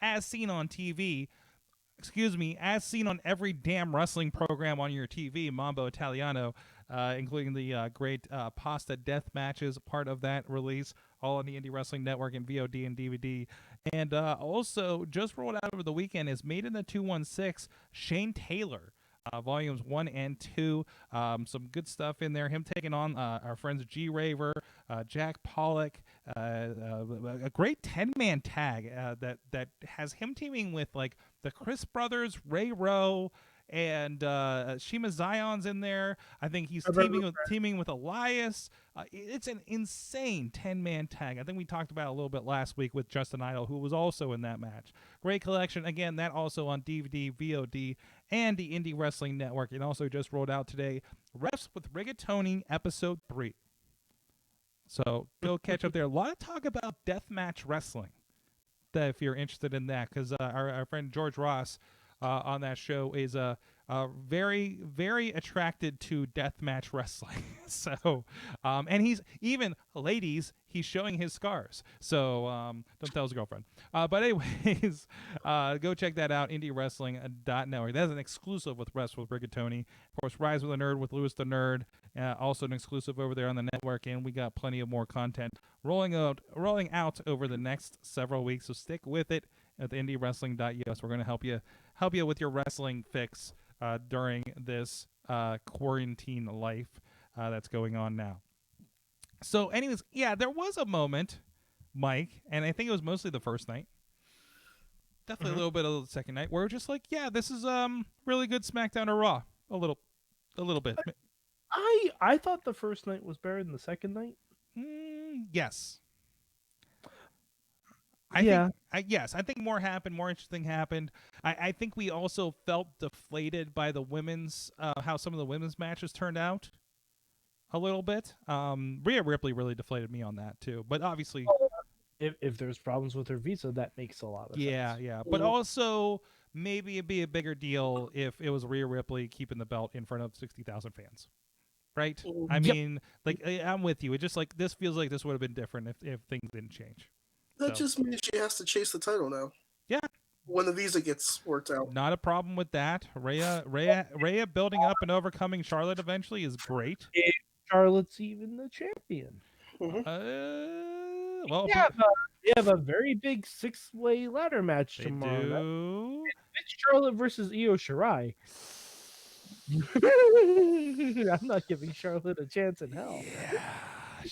As seen on TV. As seen on every damn wrestling program on your TV, Mambo Italiano, including the great Pasta Death matches, part of that release, all on the Indie Wrestling Network and VOD and DVD. And also, just rolled out over the weekend is Made in the 216, Shane Taylor, volumes 1 and 2. Some good stuff in there. Him taking on our friends G Raver, Jack Pollock, a great 10-man tag that has him teaming with like the Chris brothers, Ray Rowe, and Shima Zion's in there. I think he's teaming with Elias. It's an insane 10-man tag. I think we talked about it a little bit last week with Justin Idol, who was also in that match. Great collection. Again, that also on DVD, VOD, and the Indie Wrestling Network. And also just rolled out today, Refs with Rigatoni, Episode 3. So go catch up there. A lot of talk about deathmatch wrestling, if you're interested in that, because our friend George Ross on that show is very, very attracted to deathmatch wrestling. So, and he's even, ladies, he's showing his scars. So, don't tell his girlfriend. But anyways, go check that out, IndieWrestling.network. That's an exclusive with Rest with Rigatoni. Of course, Rise with a Nerd with Louis the Nerd. Also an exclusive over there on the network, and we got plenty of more content rolling out over the next several weeks. So stick with it at the IndieWrestling.us. We're going to help you with your wrestling fix during this quarantine life that's going on now. So, anyways, yeah, there was a moment, Mike, and I think it was mostly the first night. Definitely a little bit of the second night, where we're just like, yeah, this is really good SmackDown or Raw. A little bit. I thought the first night was better than the second night. Yes. I think more happened, more interesting happened. I think we also felt deflated by the women's, how some of the women's matches turned out. a little bit. Rhea Ripley really deflated me on that too. But obviously, if there's problems with her visa, that makes a lot of sense. yeah. But also, maybe it'd be a bigger deal if it was Rhea Ripley keeping the belt in front of 60,000 fans. Right? I mean, like, I'm with you. It just like this feels like this would have been different if things didn't change. That just means she has to chase the title now. Yeah. When the visa gets worked out. Not a problem with that. Rhea building up and overcoming Charlotte eventually is great. If Charlotte's even the champion. Well, they have a very big 6-way ladder match tomorrow. Do. It's Charlotte versus Io Shirai. I'm not giving Charlotte a chance in hell. Yeah.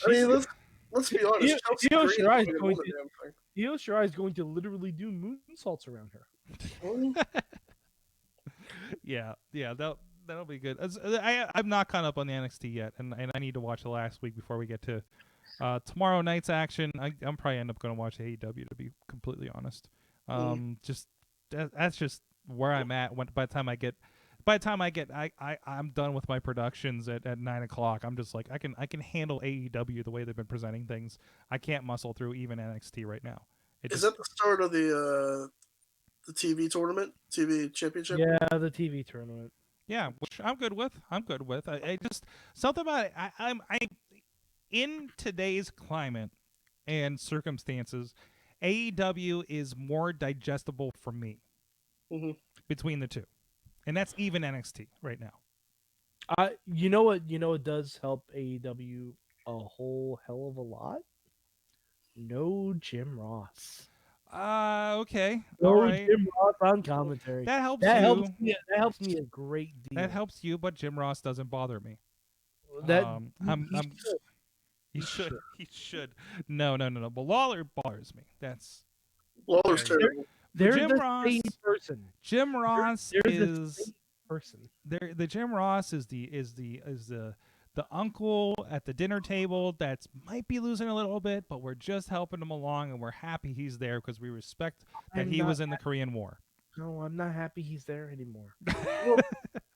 I mean, let's be honest. Io Shirai is going to literally do moonsaults around her. Yeah, that'll be good. I'm not caught up on the NXT yet, and I need to watch the last week before we get to tomorrow night's action. I'm probably end up going to watch AEW, to be completely honest. Just that's just where I'm at. By the time I'm done with my productions at 9:00, I'm just like I can handle AEW the way they've been presenting things. I can't muscle through even NXT right now. Is that the start of the TV tournament, TV championship? Yeah, the TV tournament. Yeah, which I'm good with. I just something about it. I'm in today's climate and circumstances, AEW is more digestible for me between the two, and that's even NXT right now. You know what does help AEW a whole hell of a lot? No Jim Ross. Okay. No all right. Jim Ross on commentary. That helps that you. That helps me a great deal. That helps you, but Jim Ross doesn't bother me. He should. No. But Lawler bothers me. That's Lawler's terrible. They're Jim the Ross. same person. Jim Ross they're is the same person. The Jim Ross is the uncle at the dinner table that's might be losing a little bit, but we're just helping him along, and we're happy he's there because we respect that he was in the Korean War. No, I'm not happy he's there anymore. Well,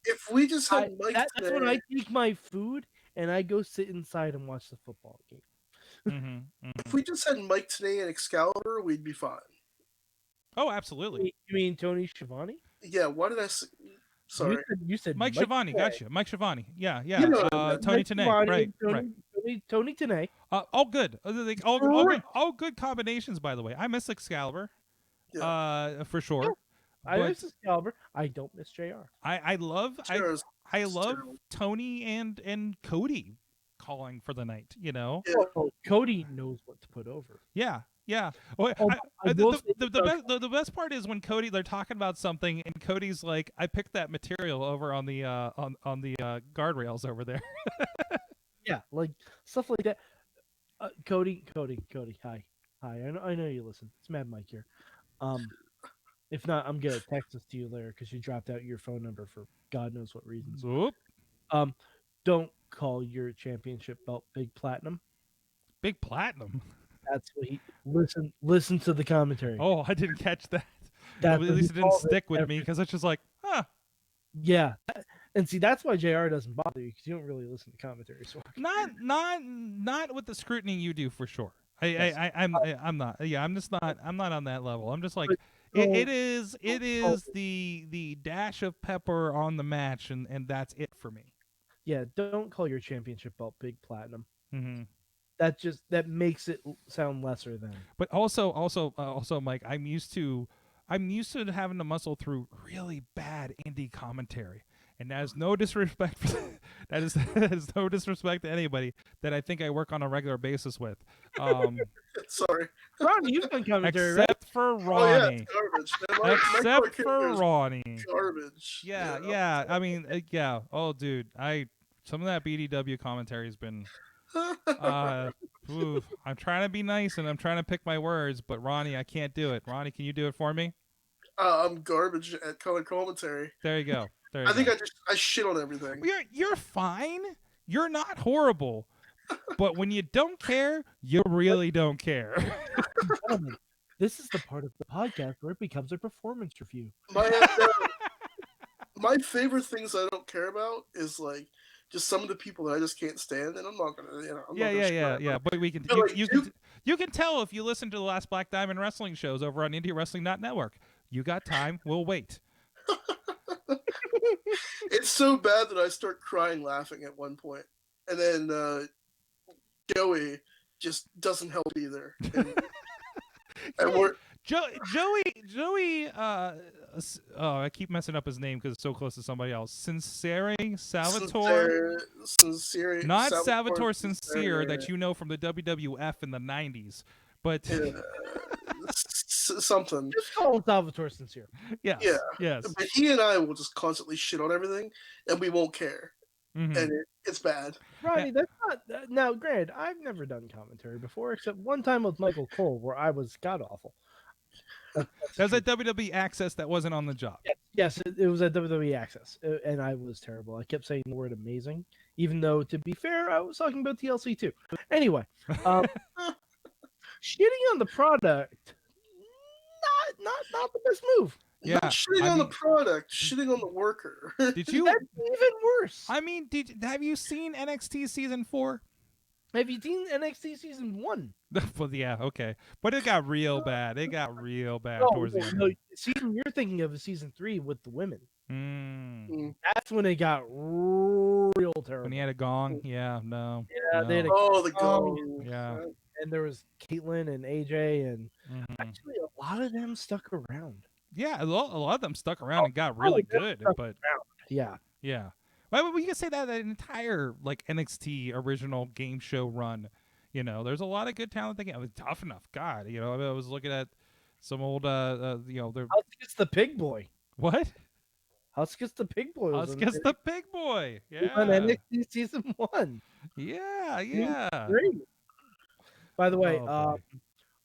if we just had Mike that's today, when I take my food and I go sit inside and watch the football game. If we just had Mike today and Excalibur, we'd be fine. Oh, absolutely. You mean Tony Schiavone? Yeah. Why did I? Sorry. You said Mike Schiavone. Gotcha. Mike Schiavone. Yeah. You know Tony Tanay. Right. Tony Tanay. All good. All good combinations, by the way. I miss Excalibur. For sure. Yeah. I miss Excalibur. I don't miss JR. I love Tony and Cody calling for the night, you know? Yeah. Oh, Cody knows what to put over. Yeah. Well, the best part is when they're talking about something and Cody's like, I picked that material over on the guardrails over there. Yeah, like stuff like that. Cody, hi. I know you listen. It's Mad Mike here. If not, I'm gonna text this to you later because you dropped out your phone number for God knows what reasons. Whoop. Don't call your championship belt Big Platinum. Big Platinum. That's what he listen to the commentary. Oh, I didn't catch that. At least it didn't stick with me because it's just like, huh. Yeah, and see that's why JR doesn't bother you because you don't really listen to commentary. So not with the scrutiny you do for sure. I'm not. Yeah, I'm just not. I'm not on that level. I'm just like it is the dash of pepper on the match, and that's it for me. Yeah, don't call your championship belt Big Platinum. Mm-hmm. That makes it sound lesser than. But also, Mike, I'm used to having to muscle through really bad indie commentary, and that is no disrespect. That is no disrespect to anybody that I think I work on a regular basis with. Sorry, Ronnie, you've done commentary, except for Ronnie. Oh, yeah, Except for Ronnie. Garbage. Yeah. I mean, yeah. Oh, dude, some of that BDW commentary has been. I'm trying to be nice and I'm trying to pick my words, but Ronnie, I can't do it. Ronnie, can you do it for me? I'm garbage at color commentary. There you go. I think I shit on everything. You're fine. You're not horrible. But when you don't care, you really don't care. Gentlemen, this is the part of the podcast where it becomes a performance review. My favorite things I don't care about is like just some of the people that I just can't stand, and I'm not gonna, I'm not gonna Yeah. But we can. But, like, You can tell if you listen to the last Black Diamond Wrestling shows over on IndieWrestling.network. You got time. We'll wait. It's so bad that I start crying laughing at one point, and then Joey just doesn't help either. And we're Joey. I keep messing up his name because it's so close to somebody else. Sincere Salvatore. Sincere, Not Salvatore Sincere that you know from the WWF in the 90s, but something. Just call him Salvatore Sincere. Yes. Yeah. Yes. But he and I will just constantly shit on everything, and we won't care. Mhm. And it's bad. Ronnie, that's not. Now, granted, I've never done commentary before, except one time with Michael Cole, where I was god awful. That was at WWE Access that wasn't on the job. Yes, it was at WWE Access, and I was terrible. I kept saying the word amazing, even though, to be fair, I was talking about TLC too. Anyway, shitting on the product, not the best move. Yeah, Not shitting on the product, shitting on the worker. Did you? That's even worse. I mean, have you seen NXT season 4? Have you seen NXT season 1? Well, yeah, okay, but it got real bad. It got real bad towards the end. No, season you're thinking of is season 3 with the women. That's when it got real terrible. When he had a gong, yeah, no. Yeah, no. they had the gong. Yeah. And there was Caitlyn and AJ, and actually a lot of them stuck around. Yeah, a lot of them stuck around and got really good, but yeah. Well, we can say that entire like NXT original game show run, there's a lot of good talent. It was Tough Enough, God, I was looking at some old, Huskus the Pig Boy. What? Huskus the Pig Boy. Huskus the Pig Boy. Yeah. On NXT season 1. Yeah. Great. By the way, Oh,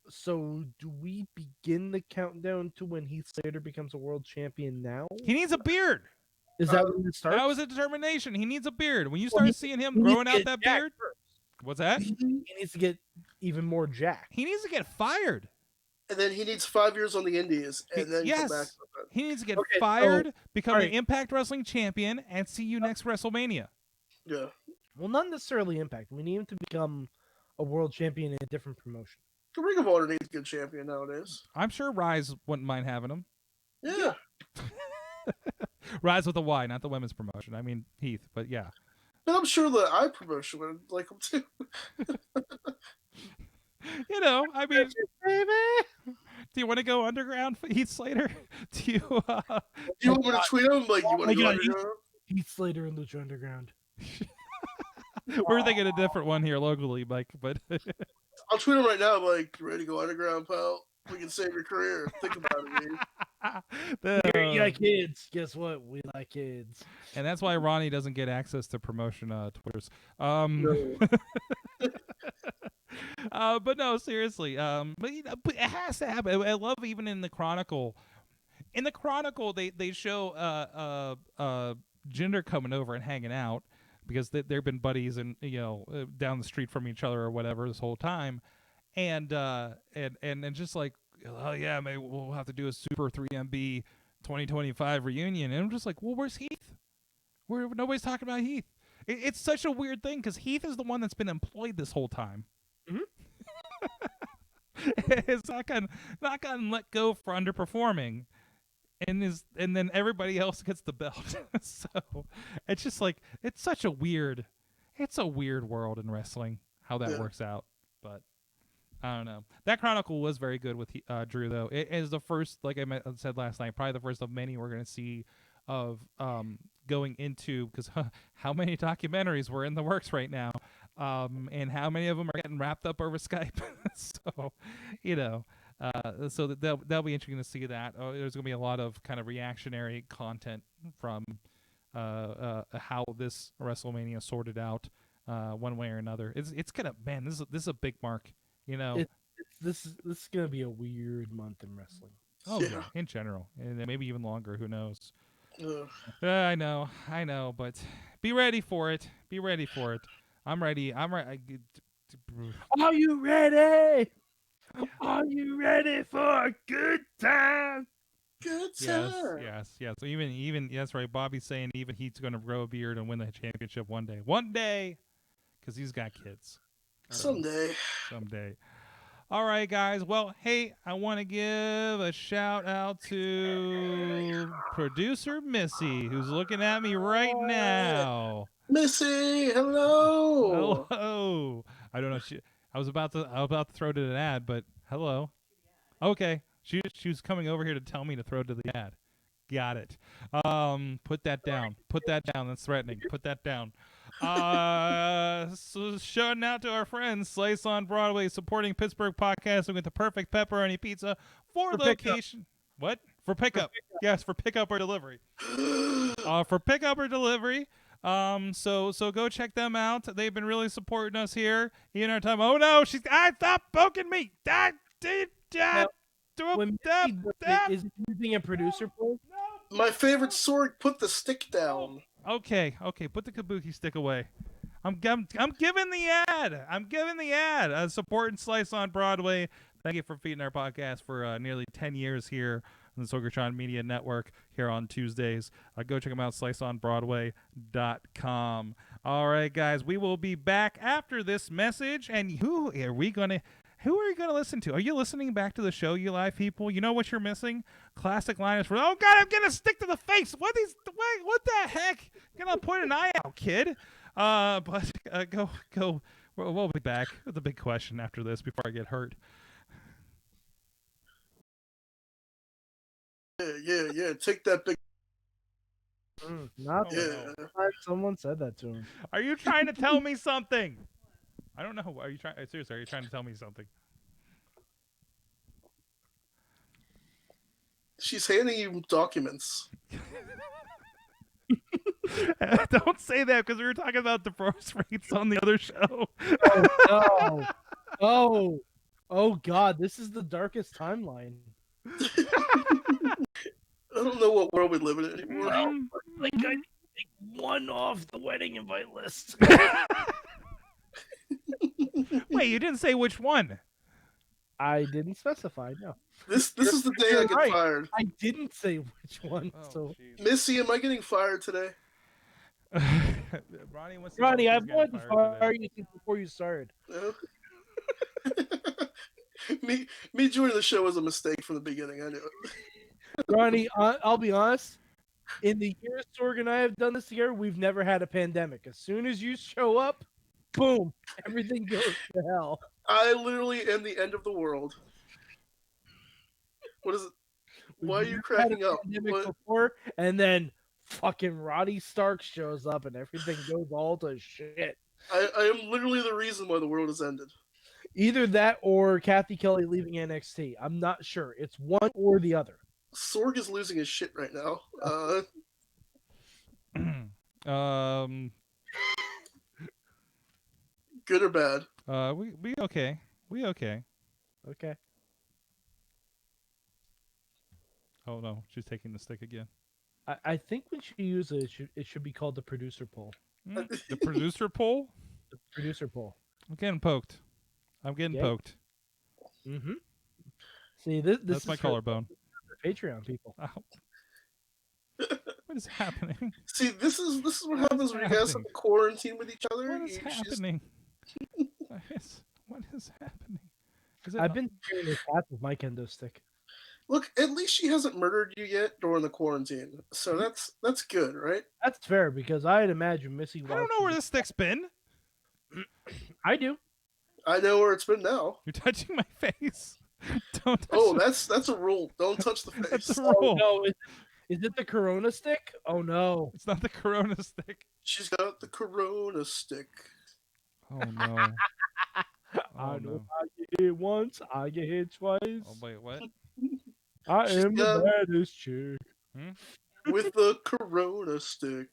so do we begin the countdown to when Heath Slater becomes a world champion now? He needs a beard. Is that when it starts? That was a determination. He needs a beard. When you start seeing him growing out that beard, what's that? He needs to get even more jacked. He needs to get fired. And then he needs 5 years on the Indies, and then come back. He needs to get fired, become the Impact Wrestling champion, and see you next WrestleMania. Yeah. Well, not necessarily Impact. We need him to become a world champion in a different promotion. The Ring of Honor needs a good champion nowadays. I'm sure Rise wouldn't mind having him. Yeah. Rise with a Y, not the women's promotion. I mean Heath, but yeah. But I'm sure the I promotion would like him too. I mean, do you want to go underground for Heath Slater? Do you want me to tweet him? Like, you want to go underground? Heath Slater and Lucha Underground. We're thinking a different one here locally, Mike, but I'll tweet him right now. Like, you ready to go underground, pal? We can save your career. Think about it, man. You got kids. Guess what? We like kids. And that's why Ronnie doesn't get access to promotion Twitters. No. But no, seriously. But it has to happen. I love even in the Chronicle. In the Chronicle, they show Jinder coming over and hanging out because they've been buddies and down the street from each other or whatever this whole time, and just like, oh yeah, maybe we'll have to do a Super 3MB 2025 reunion, and I'm just like, well, where's Heath? Nobody's talking about Heath. It's such a weird thing because Heath is the one that's been employed this whole time. It's not gotten let go for underperforming, and then everybody else gets the belt. So it's just like it's a weird world in wrestling how that works out. But I don't know. That Chronicle was very good with Drew though. It is the first, like I said last night, probably the first of many we're gonna see of going into, because how many documentaries were in the works right now, and how many of them are getting wrapped up over Skype. So so that'll be interesting to see that. There's gonna be a lot of kind of reactionary content from how this WrestleMania sorted out one way or another. It's gonna, man, this is a big mark. This is gonna be a weird month in wrestling. Oh yeah, in general, and maybe even longer. Who knows? I know, but be ready for it. I'm ready. Are you ready? Are you ready for a good time? Good Yes, time. yes, yes. So even that's right. Bobby's saying even he's going to grow a beard and win the championship one day, because he's got kids. Someday. Someday. All right, guys. Well, hey, I want to give a shout out to producer Missy, who's looking at me right now. Missy, hello. Hello. I don't know. I was about to throw to an ad, but hello. Okay. She was coming over here to tell me to throw to the ad. Got it. Put that down. Put that down. That's threatening. Put that down. So shouting out to our friends, Slice on Broadway, supporting Pittsburgh podcasting with the perfect pepperoni pizza for location. What? For pickup. Yes, for pickup or delivery. For pickup or delivery. So go check them out. They've been really supporting us here in our time. Oh no, stop poking me. Is it using a producer poll? My favorite sword, put the stick down. Okay, put the kabuki stick away. I'm giving the ad. I'm giving the ad. Support and Slice on Broadway. Thank you for feeding our podcast for nearly 10 years here on the Sorgatron Media Network here on Tuesdays. Go check them out, sliceonbroadway.com. All right, guys, we will be back after this message. And who are you going to listen to? Are you listening back to the show, you live people? You know what you're missing? Classic liners for, oh, God, I'm going to stick to the face. What the heck? You're going to point an eye out, kid. But go. We'll be back with a big question after this before I get hurt. Yeah. Take that big. Not Yeah. Someone said that to him. Are you trying to tell me something? I don't know. Seriously, are you trying to tell me something? She's handing you documents. Don't say that, because we were talking about divorce rates on the other show. Oh no! Oh God! This is the darkest timeline. I don't know what world we live in anymore. Like I take one off the wedding invite list. Wait, you didn't say which one. I didn't specify. No. This is the day I get right. fired. I didn't say which one. So Missy, am I getting fired today? Ronnie, I've wanted to fire you since before you started. No. me joining the show was a mistake from the beginning. I knew it. Ronnie, I'll be honest. In the years Sorg and I have done this together, we've never had a pandemic. As soon as you show up, boom, everything goes to hell. I literally am the end of the world. What is it? Why are you cracking up? Before, and then fucking Roddy Stark shows up and everything goes all to shit. I am literally the reason why the world has ended. Either that or Kathy Kelly leaving NXT. I'm not sure. It's one or the other. Sorg is losing his shit right now. Good or bad? We okay. We okay. Okay. Oh no, she's taking the stick again. I think when she uses it should be called the producer poll. The producer poll? The producer poll. I'm getting poked. Poked. Mm-hmm. See, this That's my collarbone. Patreon people. Ow. What is happening? See, this is what happens when you guys have to quarantine with each other. What is happening? What is happening? I've been doing this half with my kendo stick. Look, at least she hasn't murdered you yet during the quarantine, so that's good, right? That's fair because I'd imagine Missy. I don't know where this stick's been. I do. I know where it's been now. You're touching my face. Don't. Oh, that's a rule. Don't touch the face. That's a rule. Oh, no, is it the Corona stick? Oh no, it's not the Corona stick. She's got the Corona stick. Oh no. I know I get hit once, I get hit twice. Oh wait, what? I am the baddest chick. With the Corona stick.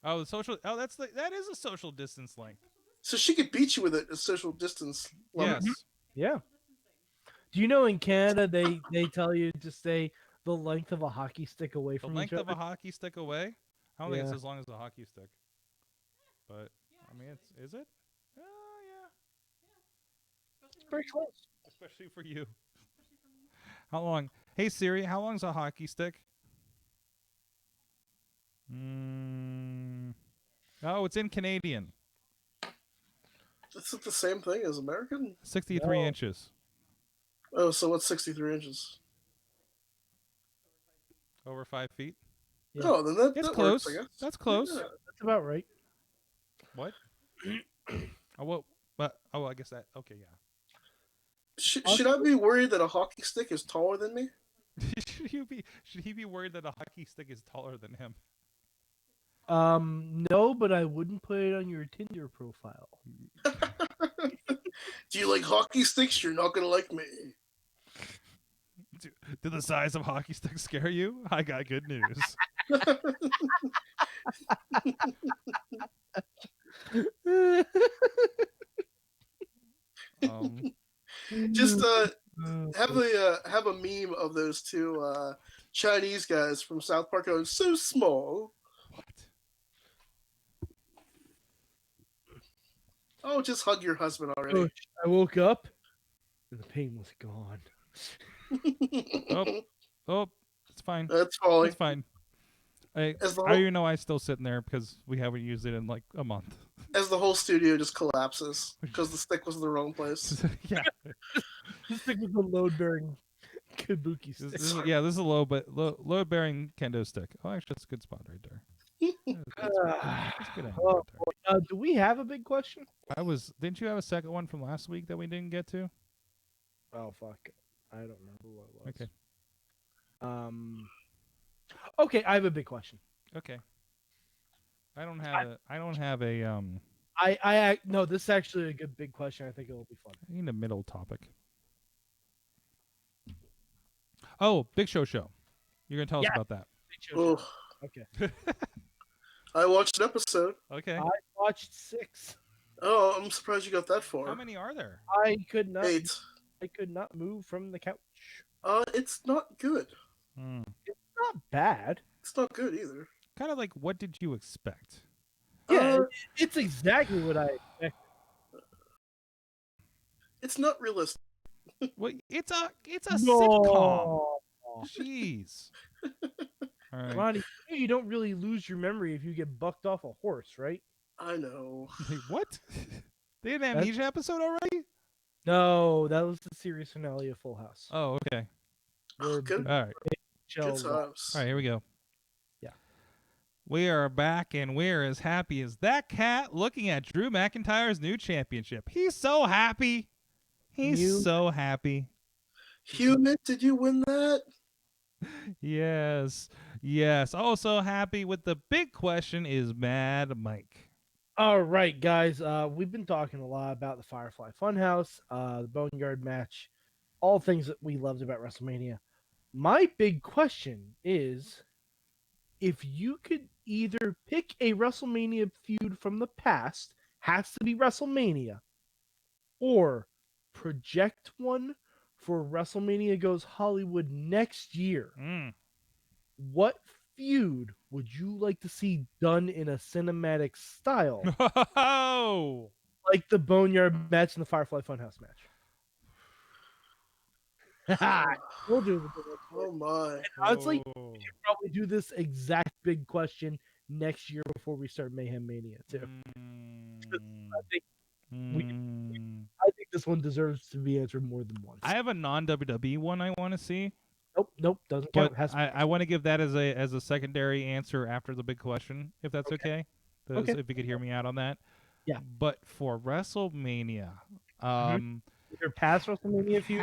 Oh, the social. Oh, that is a social distance length. So she could beat you with it at social distance. Yes. Yeah. Do you know in Canada they tell you to stay the length of a hockey stick away from each other? The length of a hockey stick away? I don't think it's as long as a hockey stick. But I mean, is it? Oh yeah. It's pretty close. Especially for you. How long? Hey Siri, how long's a hockey stick? Oh, it's in Canadian. Is it the same thing as American? 63 No. inches. Oh, so what's 63 inches? Over 5 feet. Yeah. Oh, then It's that close. works, I guess. That's close. Yeah. That's about right. What? Oh, well, but I guess that. Okay, yeah. Should I be worried that a hockey stick is taller than me? Should he be worried that a hockey stick is taller than him? No, but I wouldn't put it on your Tinder profile. Do you like hockey sticks? You're not gonna like me. Do the size of hockey sticks scare you? I got good news. Just have a meme of those two Chinese guys from South Park going so small. What? Oh, just hug your husband already. I woke up and the pain was gone. Oh, it's fine. That's falling. It's fine. I even know I'm still sitting there because we haven't used it in like a month. As the whole studio just collapses because the stick was in the wrong place. Yeah. This thing was a load-bearing kabuki stick. This is a load bearing kendo stick. Oh, actually, that's a good spot right there. That's a good angle right there. Do we have a big question? Didn't you have a second one from last week that we didn't get to? Oh fuck, I don't remember what it was. Okay. Okay, I have a big question. Okay. I don't have a No, this is actually a good big question. I think it will be fun. I need a middle topic. Oh, Big Show. You're gonna tell us about that. Oh, Okay. I watched an episode. Okay. I watched 6. Oh, I'm surprised you got that far. How many are there? I could not. 8. I could not move from the couch. It's not good. It's not bad. It's not good either. Kind of like, what did you expect? Yeah, it's exactly what I expected. It's not realistic. Well, it's a No. sitcom. Jeez. All right. Ronnie, you don't really lose your memory if you get bucked off a horse, right? I know. Wait, what? They had an amnesia episode already? No, that was the series finale of Full House. Oh, okay. Good. All right. Good times. All right, here we go. Yeah. We are back, and we're as happy as that cat looking at Drew McIntyre's new championship. He's so happy. He's so happy. Human, did you win that? Yes. Also happy with the big question is Mad Mike. All right, guys. We've been talking a lot about the Firefly Funhouse, the Boneyard match, all things that we loved about WrestleMania. My big question is, if you could either pick a WrestleMania feud from the past, has to be WrestleMania, or project one for WrestleMania Goes Hollywood next year, what feud would you like to see done in a cinematic style? Oh! Like the Boneyard match and the Firefly Funhouse match. We'll do it. Oh my. And honestly, we should probably do this exact big question next year before we start Mayhem Mania too. I think this one deserves to be answered more than once. I have a non-WWE one I want to see. Nope, doesn't count. But I want to give that as a secondary answer after the big question, if that's okay. Okay. If you could hear me out on that. Yeah. But for WrestleMania, Your past WrestleMania feud.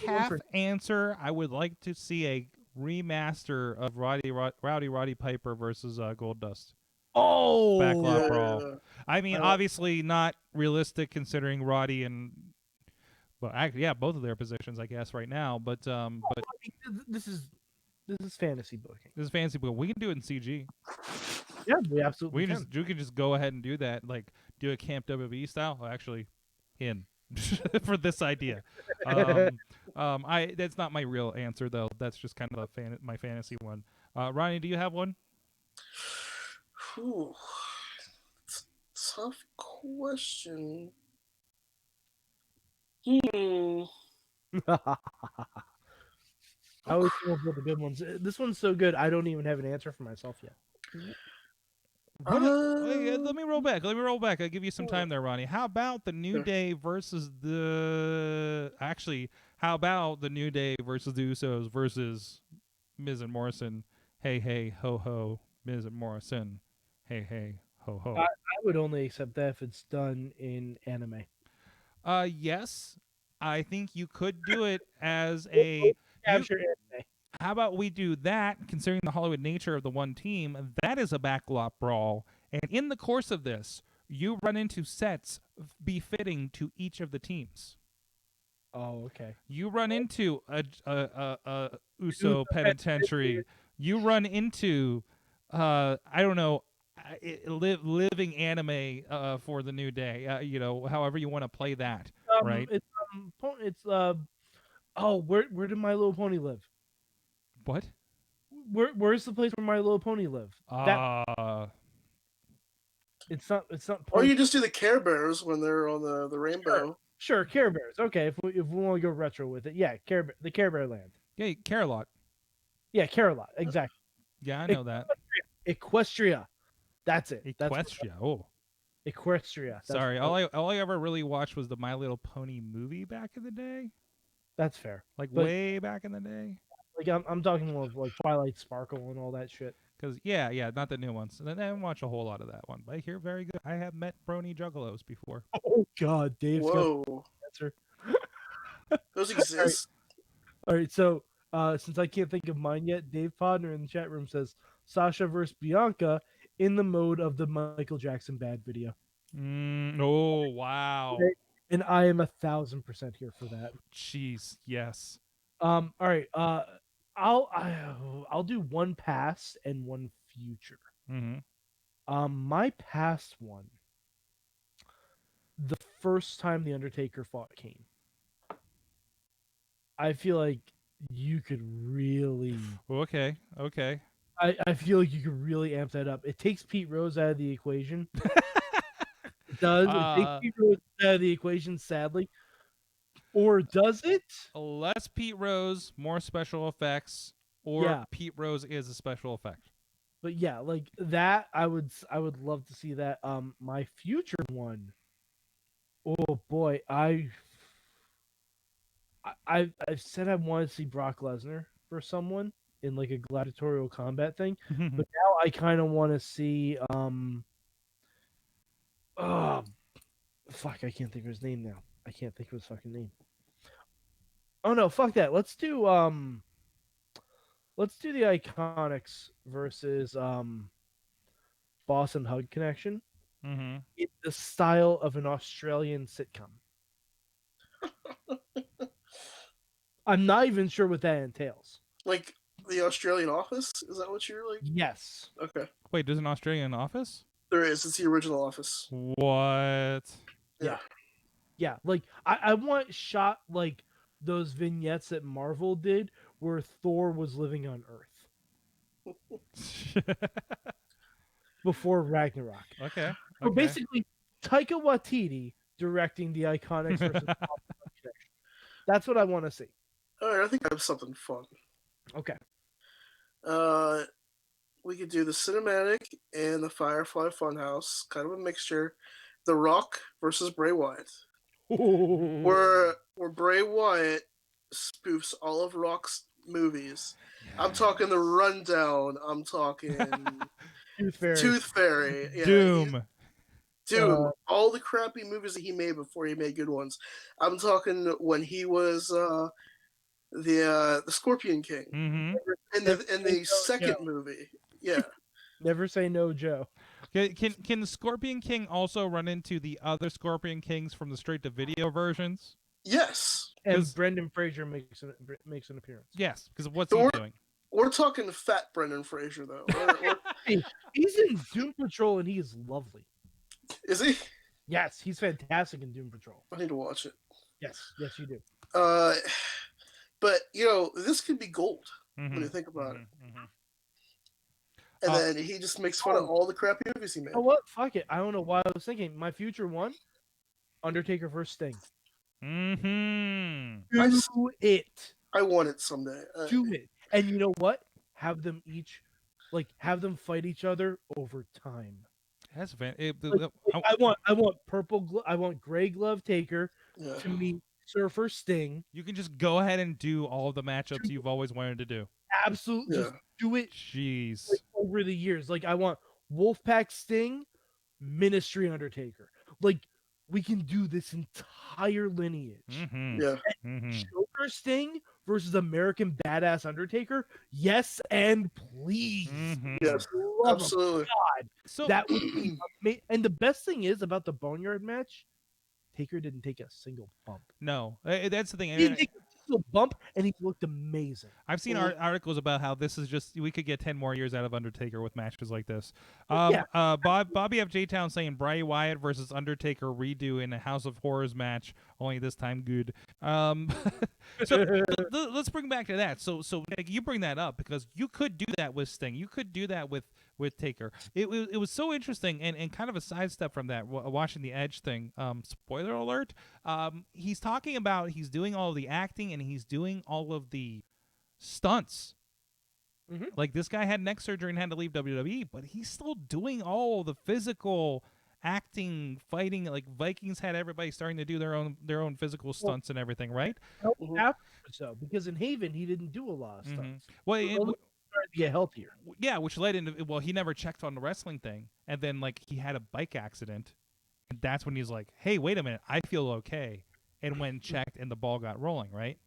half answer, I would like to see a remaster of Roddy Piper versus Goldust. Oh, Backlot Brawl. I mean, obviously not realistic considering Roddy and, well, actually, yeah, both of their positions, I guess, right now. But this is fantasy booking. This is fantasy, but we can do it in CG. Yeah, we absolutely can. You can just go ahead and do that, like do a Camp WWE style. Well, actually, in for this idea. That's not my real answer though. That's just kind of my fantasy one. Ronnie, do you have one? Ooh, tough question. I always come up with the good ones. This one's so good, I don't even have an answer for myself yet. Let me roll back. I'll give you some time there, Ronnie. How about the New Day versus the... Actually, how about the New Day versus the Usos versus Miz and Morrison? Hey, hey, ho, ho. Miz and Morrison. Hey, hey, ho, ho. I would only accept that if it's done in anime. Yes. I think you could do it as a... Capture anime. How about we do that, considering the Hollywood nature of the one team? That is a backlot brawl. And in the course of this, you run into sets befitting to each of the teams. Oh, okay. You run into a Uso penitentiary. You run into, I don't know, living anime for the New Day. However you want to play that, right? Where did My Little Pony live? What? Where's the place where My Little Pony live? It's not. Or you just do the Care Bears when they're on the rainbow. Sure, Care Bears. Okay, if we want to go retro with it, yeah, the Care Bear Land. Yeah, Care-a-Lot. Yeah, Care-a-Lot. Exactly. Yeah, I know that. Equestria. That's it. Equestria. Equestria. Sorry, all I ever really watched was the My Little Pony movie back in the day. That's fair. Way back in the day. Like I'm talking of like Twilight Sparkle and all that shit. Because yeah, not the new ones. And I haven't watched a whole lot of that one, but I hear very good. I have met brony juggalos before. Oh God, Dave's Whoa. got answer. Those exist. All right, so since I can't think of mine yet, Dave Podner in the chat room says Sasha versus Bianca in the mode of the Michael Jackson Bad video. Oh wow! And I am 1,000% here for that. Jeez, yes. All right. I'll do one past and one future. Mm-hmm. My past one. The first time the Undertaker fought Kane. I feel like you could really. Okay. I feel like you could really amp that up. It takes Pete Rose out of the equation. It does. It takes Pete Rose out of the equation, sadly. Or does it? Less Pete Rose, more special effects, or Pete Rose is a special effect. But yeah, like that, I would love to see that. My future one. Oh boy, I've said I want to see Brock Lesnar for someone in like a gladiatorial combat thing, but now I kind of want to see fuck, I can't think of his name now. I can't think of his fucking name. Oh no, fuck that. Let's do the Iconics versus Boss and Hug Connection in the style of an Australian sitcom. I'm not even sure what that entails. Like the Australian Office? Is that what you're like? Yes. Okay. Wait, there's an Australian Office? There is. It's the original Office. What? Yeah. Yeah, like I want shot like those vignettes that Marvel did where Thor was living on Earth. Before Ragnarok. Okay. So basically, Taika Waititi directing the Iconics versus That's what I want to see. All right, I think I have something fun. Okay. We could do the cinematic and the Firefly Funhouse, kind of a mixture. The Rock versus Bray Wyatt. Where Bray Wyatt spoofs all of Rock's movies. Yes. I'm talking The Rundown. I'm talking Tooth Fairy. Yeah, Doom. All the crappy movies that he made before he made good ones. I'm talking when he was the Scorpion King in the second movie. Yeah. Never Say No, Joe. Can the Scorpion King also run into the other Scorpion Kings from the straight to video versions? Yes. And Brendan Fraser makes an appearance. Yes, because what's he doing? We're talking fat Brendan Fraser though. He's in Doom Patrol and he is lovely. Is he? Yes, he's fantastic in Doom Patrol. I need to watch it. Yes, you do. But this could be gold when you think about it. And then he just makes fun of all the crappy movies he made. Oh, what? Fuck it. I don't know why I was thinking. My future one, Undertaker versus Sting. I I want it someday. Do it. And you know what? Have them each, have them fight each other over time. That's I want I want Gray Glove Taker to meet Surfer Sting. You can just go ahead and do all the matchups you've always wanted to do. Absolutely, just do it. Jeez. Over the years, I want Wolfpack Sting, Ministry Undertaker. We can do this entire lineage. Mm-hmm. Yeah. Joker Sting versus American Badass Undertaker. Yes, and please. Mm-hmm. Yes, absolutely. God, so that would be amazing. And the best thing is about the Boneyard match, Taker didn't take a single bump. No, that's the thing. He didn't take a single bump, and he looked amazing. I've seen articles about how this is just we could get 10 more years out of Undertaker with matches like this. Bobby F. J. Town saying Bray Wyatt versus Undertaker redo in a House of Horrors match, only this time good. So let's bring back to that. So you bring that up because you could do that with Sting. You could do that with Taker. It was so interesting and kind of a sidestep from that. Watching the Edge thing. Spoiler alert. He's talking about he's doing all of the acting and he's doing all of the stunts. Mm-hmm. Like this guy had neck surgery and had to leave WWE, but he's still doing all the physical acting, fighting. Like Vikings had everybody starting to do their own physical stunts and everything, right? So because in Haven he didn't do a lot of stunts. Mm-hmm. Well, he started to get healthier. Yeah, which led into he never checked on the wrestling thing, and then he had a bike accident, and that's when he's like, "Hey, wait a minute, I feel okay," and when checked and the ball got rolling, right?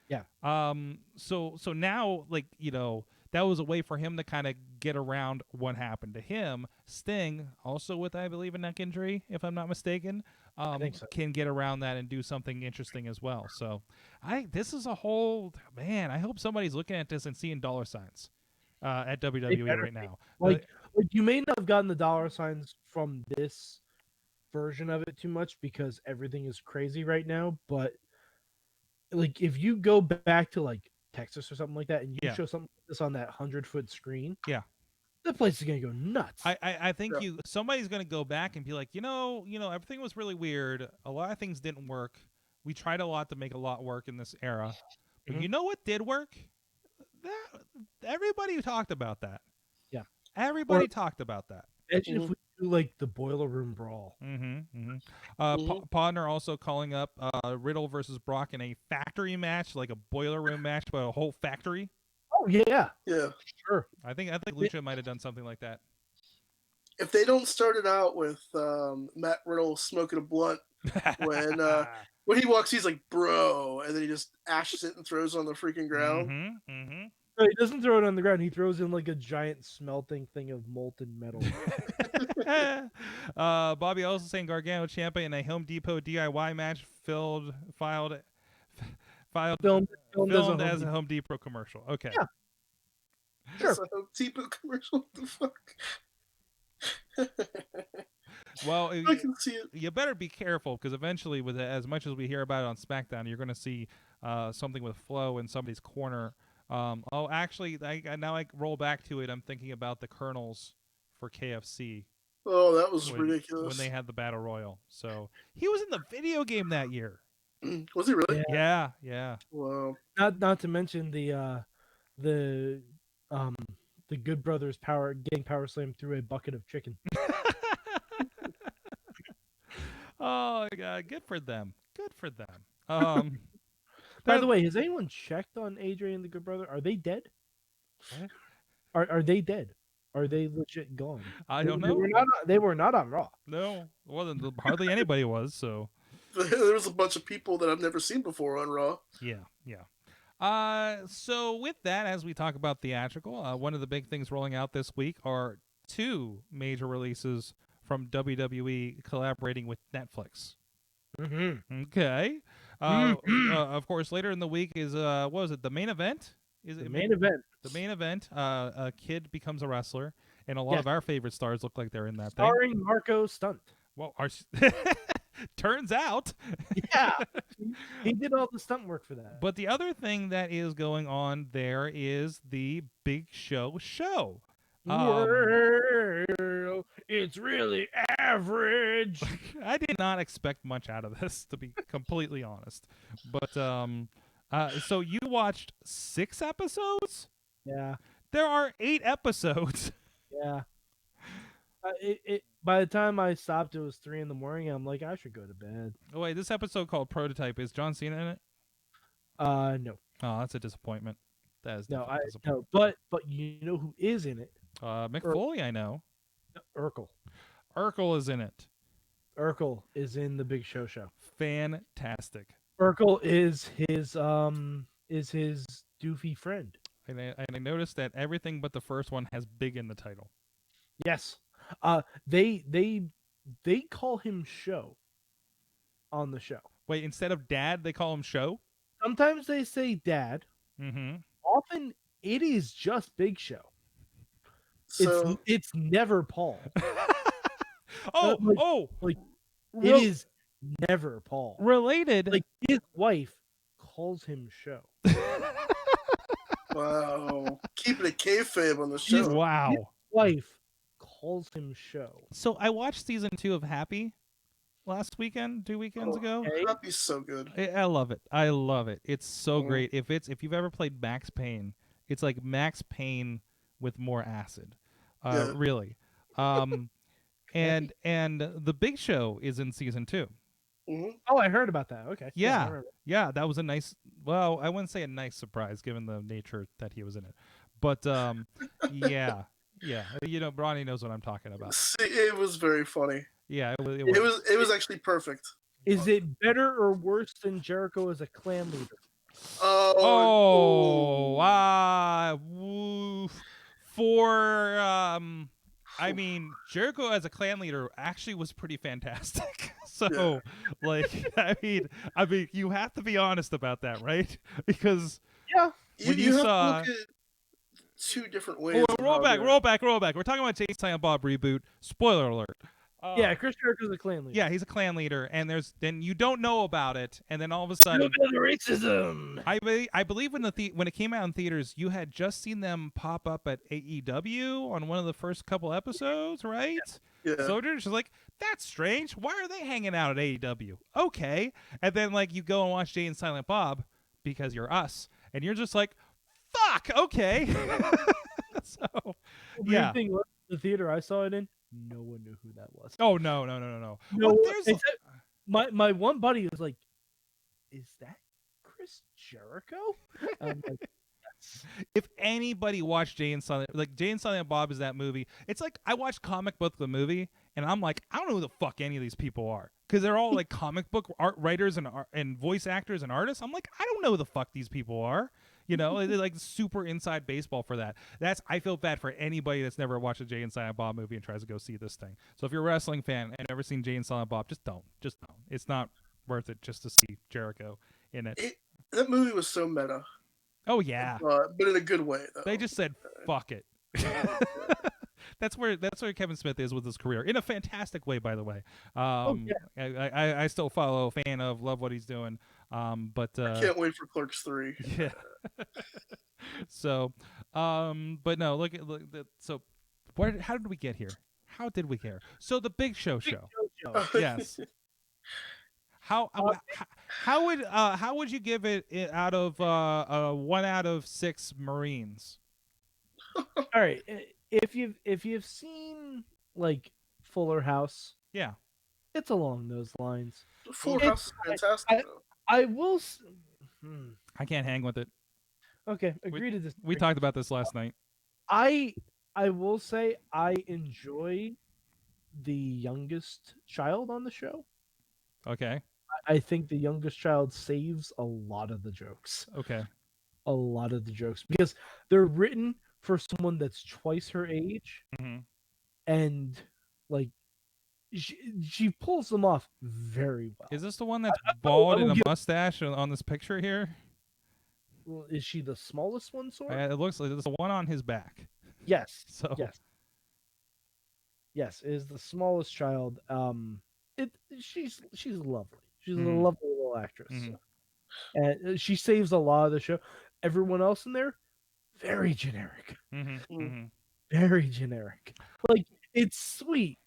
Yeah. So now that was a way for him to kind of get around what happened to him. Sting, also with I believe a neck injury, if I'm not mistaken, I think so. can get around that and do something interesting as well. So this is a whole man. I hope somebody's looking at this and seeing dollar signs at WWE right now. You may not have gotten the dollar signs from this version of it too much because everything is crazy right now, but if you go back to Texas or something like that and you show something like this on that 100-foot screen, that place is gonna go nuts. I think somebody's gonna go back and be like, everything was really weird. A lot of things didn't work. We tried a lot to make a lot work in this era, but you know what did work? Everybody talked about that. Yeah, everybody talked about that. Imagine if we do the Boiler Room Brawl. Podner also calling up Riddle versus Brock in a factory match, like a boiler room match, but a whole factory. Oh yeah, sure. I think Lucha might have done something like that. If they don't start it out with Matt Riddle smoking a blunt when he walks, he's like, "Bro," and then he just ashes it and throws it on the freaking ground. No, he doesn't throw it on the ground. He throws in a giant smelting thing of molten metal. Bobby also saying Gargano Ciampa in a Home Depot DIY match filmed as a Home Depot commercial. Okay. Yeah. Sure. It's a Home Depot commercial. What the fuck? Well, I can see it. You better be careful because eventually, with as much as we hear about it on SmackDown, you're going to see something with Flo in somebody's corner. Actually, now I roll back to it. I'm thinking about the Colonels for KFC. Oh, that was ridiculous. When they had the Battle Royal. So he was in the video game that year. Was he really? Yeah. Wow. Not to mention the Good Brothers getting power slammed through a bucket of chicken. Oh my God, good for them. By the way, has anyone checked on AJ and the Good Brother? Are they dead? What? Are they dead? Are they legit gone? I don't know. They were not on Raw. No, hardly anybody was. So there was a bunch of people that I've never seen before on Raw. Yeah. So with that, as we talk about theatrical, one of the big things rolling out this week are 2 major releases from WWE collaborating with Netflix. Okay. Of course, later in the week is what was it? The main event? Is it the main event? The main event. A kid becomes a wrestler, and a lot of our favorite stars look like they're in that thing. Starring Marco Stunt. Well, turns out. Yeah, he did all the stunt work for that. But the other thing that is going on there is the Big Show. Well, it's really average. I did not expect much out of this, to be completely honest. But So you watched 6 episodes? Yeah, There are 8 episodes. yeah. By the time I stopped, it was 3 in the morning. I'm like, I should go to bed. Oh, wait, this episode called Prototype, is John Cena in it? No, Oh, that's a disappointment. That is no, definitely a no. disappointment. But you know who is in it? Mick Foley, I know. Urkel. Urkel is in it. Urkel is in the Big Show show. Fantastic. Urkel is his doofy friend. And I noticed that everything but the first one has big in the title. Yes. They call him Show on the show. Wait, instead of Dad, they call him Show? Sometimes they say Dad. Mm-hmm. Often it is just Big Show. So It's never Paul. It It is never Paul. related. Like his wife calls him Show. wow, keeping a kayfabe on the show. Wow. His wife calls him Show. So I watched season 2 of Happy last weekend, 2 weekends ago. Okay. That'd be so good. I love it. I love it. It's so great. If you've ever played Max Payne, it's like Max Payne with more acid. Yeah. Really. And the Big Show is in season 2. Mm-hmm. Oh, I heard about that. Okay. I Yeah. remember. Yeah, that was a nice, well, I wouldn't say a nice surprise given the nature that he was in it. But yeah. Yeah. You know, Bronny knows what I'm talking about. See, it was very funny. Yeah, It was actually perfect. Is it better or worse than Jericho as a clan leader? For I mean, Jericho as a clan leader actually was pretty fantastic. So, like, I mean, you have to be honest about that, right? Because Yeah. when you have saw, to look at two different ways. roll back. We're talking about Jay Silent Bob reboot. Spoiler alert. Yeah, Chris Jericho's a clan leader. Yeah, he's a clan leader, and then you don't know about it, and then all of a sudden, racism. I believe when when it came out in theaters, you had just seen them pop up at AEW on one of the first couple episodes, right? Yeah. So they're just like, that's strange. Why are they hanging out at AEW? Okay, and then like you go and watch Jay and Silent Bob because you're us, and you're just like, fuck. Okay. So yeah. Thing was, the theater I saw it in, no one knew who that was. Oh no. No, Well, there's my one buddy was like, "Is that Chris Jericho?" I'm like, yes. If anybody watched Jay and Silent Bob is that movie. It's like I watched Comic Book the movie, and I'm like, I don't know who the fuck any of these people are because they're all like comic book art writers and voice actors and artists. I'm like, I don't know who the fuck these people are. You know, they're like super inside baseball for that. I feel bad for anybody that's never watched a Jay and Silent Bob movie and tries to go see this thing. So if you're a wrestling fan and never seen Jay and Silent Bob, just don't. It's not worth it just to see Jericho in it. That movie was so meta. Oh yeah, but in a good way though. they just said fuck it. That's where Kevin Smith is with his career in a fantastic way, by the way. I still follow, fan of, love what he's doing. But I can't wait for Clerks 3. Yeah. So, but no, look. So, how did we get here? How did we get here? So the Big Show. Yes. How would you give it out of 1 out of 6 Marines? All right, if you've seen like Fuller House, yeah, it's along those lines. Fuller House is fantastic. I will. I can't hang with it. Okay, agree to this. We talked about this last night. I will say I enjoy the youngest child on the show. Okay. I think the youngest child saves a lot of the jokes. Okay. A lot of the jokes because they're written for someone that's twice her age, and like she pulls them off very well. Is this the one that's bald and a mustache on this picture here? Well, is she the smallest one, sort? It looks like there's the one on his back. Yes. So yes, is the smallest child. She's lovely. She's a lovely little actress, and she saves a lot of the show. Everyone else in there, very generic. Very generic. Like it's sweet,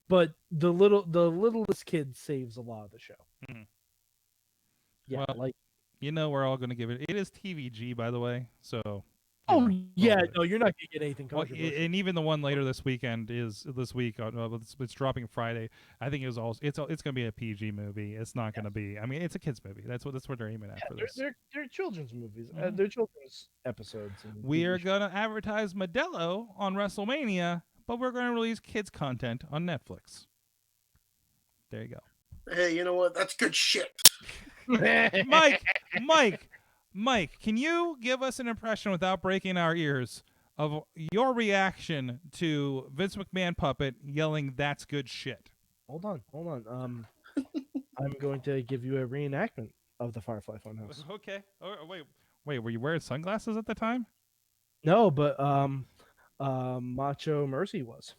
but the littlest kid saves a lot of the show. Yeah, well, like You know we're all going to give it. It is TVG, by the way. So. Oh yeah, roll with it. no, you're not gonna get anything Well, controversial. and even the one later this weekend is this week. It's dropping Friday. I think it's going to be a PG movie. It's not going to be. I mean, it's a kids movie. That's what they're aiming at for this. They're children's movies. Mhm. They're children's episodes. And We TV are shows. going to advertise Modelo on WrestleMania, but we're going to release kids content on Netflix. There you go. Hey, you know what? That's good shit. Mike, can you give us an impression without breaking our ears of your reaction to Vince McMahon puppet yelling, "That's good shit"? Hold on. I'm going to give you a reenactment of the Firefly Funhouse. Okay. Oh, wait. Were you wearing sunglasses at the time? No, but Macho Mercy was.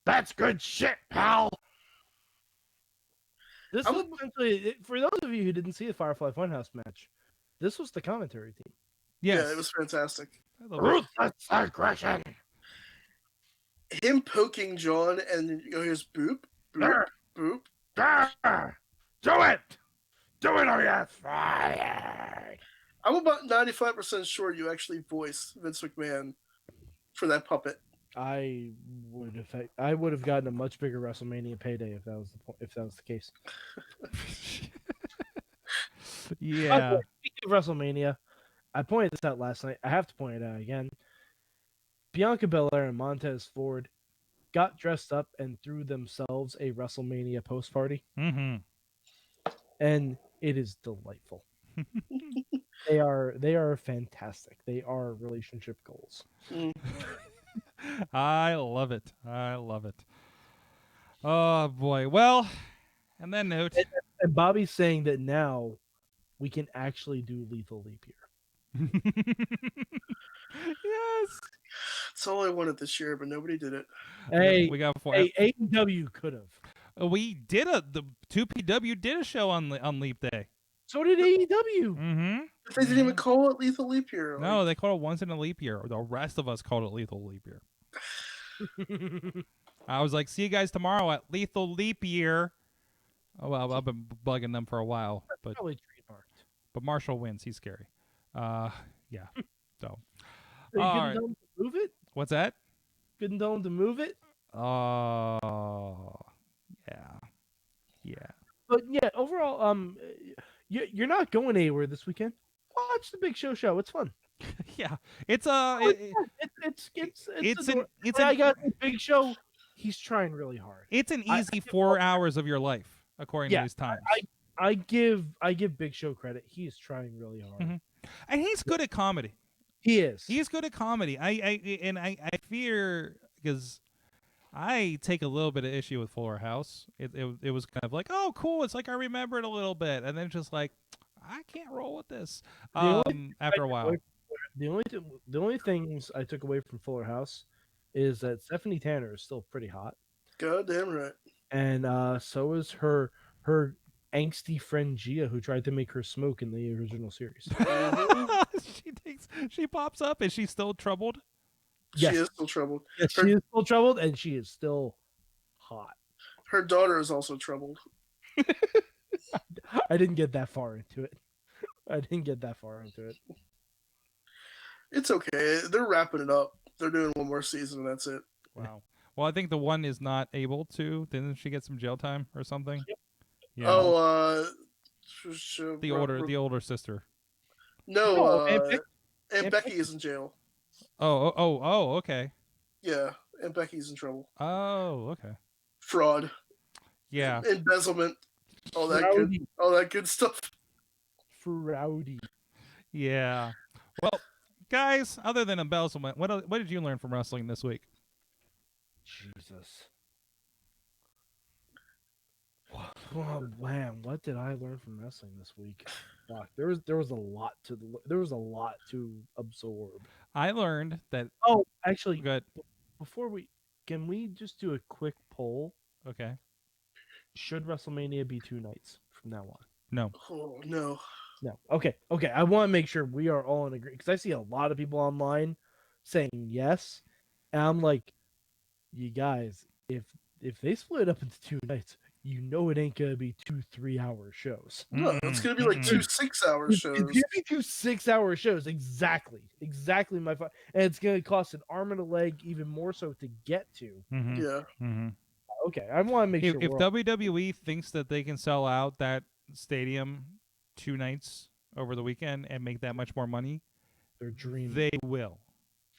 That's good shit, pal. This was essentially, for those of you who didn't see the Firefly Funhouse match, this was the commentary team. Yes. Yeah, it was fantastic. Ruthless aggression. Him poking John and you know, here's boop, boop, boop. Do it or you're fired. I'm about 95% sure you actually voiced Vince McMahon for that puppet. I would have gotten a much bigger WrestleMania payday if that was the case. Yeah. Speaking of WrestleMania, I pointed this out last night. I have to point it out again. Bianca Belair and Montez Ford got dressed up and threw themselves a WrestleMania post party, Mm-hmm. and it is delightful. They are fantastic. They are relationship goals. I love it. Oh boy. Well, on that note, And Bobby's saying that now we can actually do Lethal Leap Year. yes. That's all I wanted this year, but nobody did it. Hey, we got 4. AEW could have. We did the 2PW did a show on Leap Day. So did AEW. Mm-hmm. They didn't even call it Lethal Leap Year. No, they called it once in a leap year. The rest of us called it Lethal Leap Year. I was like, see you guys tomorrow at Lethal Leap Year. Oh, well, I've been bugging them for a while. But Probably trademarked. But Marshall wins. He's scary. Yeah. So. You All couldn't right. tell him to move it? What's that? Couldn't tell him to move it? Oh. Yeah. But yeah, overall, you're not going anywhere this weekend. Watch the Big Show show. It's fun. Yeah. It's I got the Big Show. He's trying really hard. It's an easy 4 hours of your life, according to his times. I give Big Show credit. He is trying really hard. Mm-hmm. And he's good at comedy. He is. He's good at comedy. I fear, because I take a little bit of issue with Fuller House. It was kind of like, oh, cool. It's like I remember it a little bit, and then just like, I can't roll with this. After a while, the only things I took away from Fuller House is that Stephanie Tanner is still pretty hot. Goddamn right. And so is her angsty friend Gia, who tried to make her smoke in the original series. she pops up. Is she still troubled? Yes. She is still troubled. Yes, she is still troubled, and she is still hot. Her daughter is also troubled. I didn't get that far into it. It's okay. They're wrapping it up. They're doing one more season, and that's it. Wow. Well, I think the one is not able to. Didn't she get some jail time or something? Yep. Yeah. Oh, the older sister. No, Aunt Becky is in jail. Oh, okay. Yeah, Aunt Becky's in trouble. Oh, okay. Fraud. Yeah. Embezzlement. All that good stuff. Frowdy. Yeah. Well, guys, other than embezzlement, what did you learn from wrestling this week? Jesus. Oh man, what did I learn from wrestling this week? Fuck, there was a lot to absorb. I learned that. Oh, actually, good. Can we just do a quick poll? Okay. Should WrestleMania be 2 nights from now on? No. Oh no. No. Okay. I want to make sure we are all in agreement, because I see a lot of people online saying yes, and I'm like, you guys, if they split it up into 2 nights, you know it ain't gonna be 2 3-hour shows. No, it's gonna be like 2 6-hour It's shows. gonna be 2 6-hour shows. Exactly and it's gonna cost an arm and a leg, even more so to get to. Yeah. Okay, I want to make sure. If WWE thinks that they can sell out that stadium 2 nights over the weekend and make that much more money, they're dreaming. they will.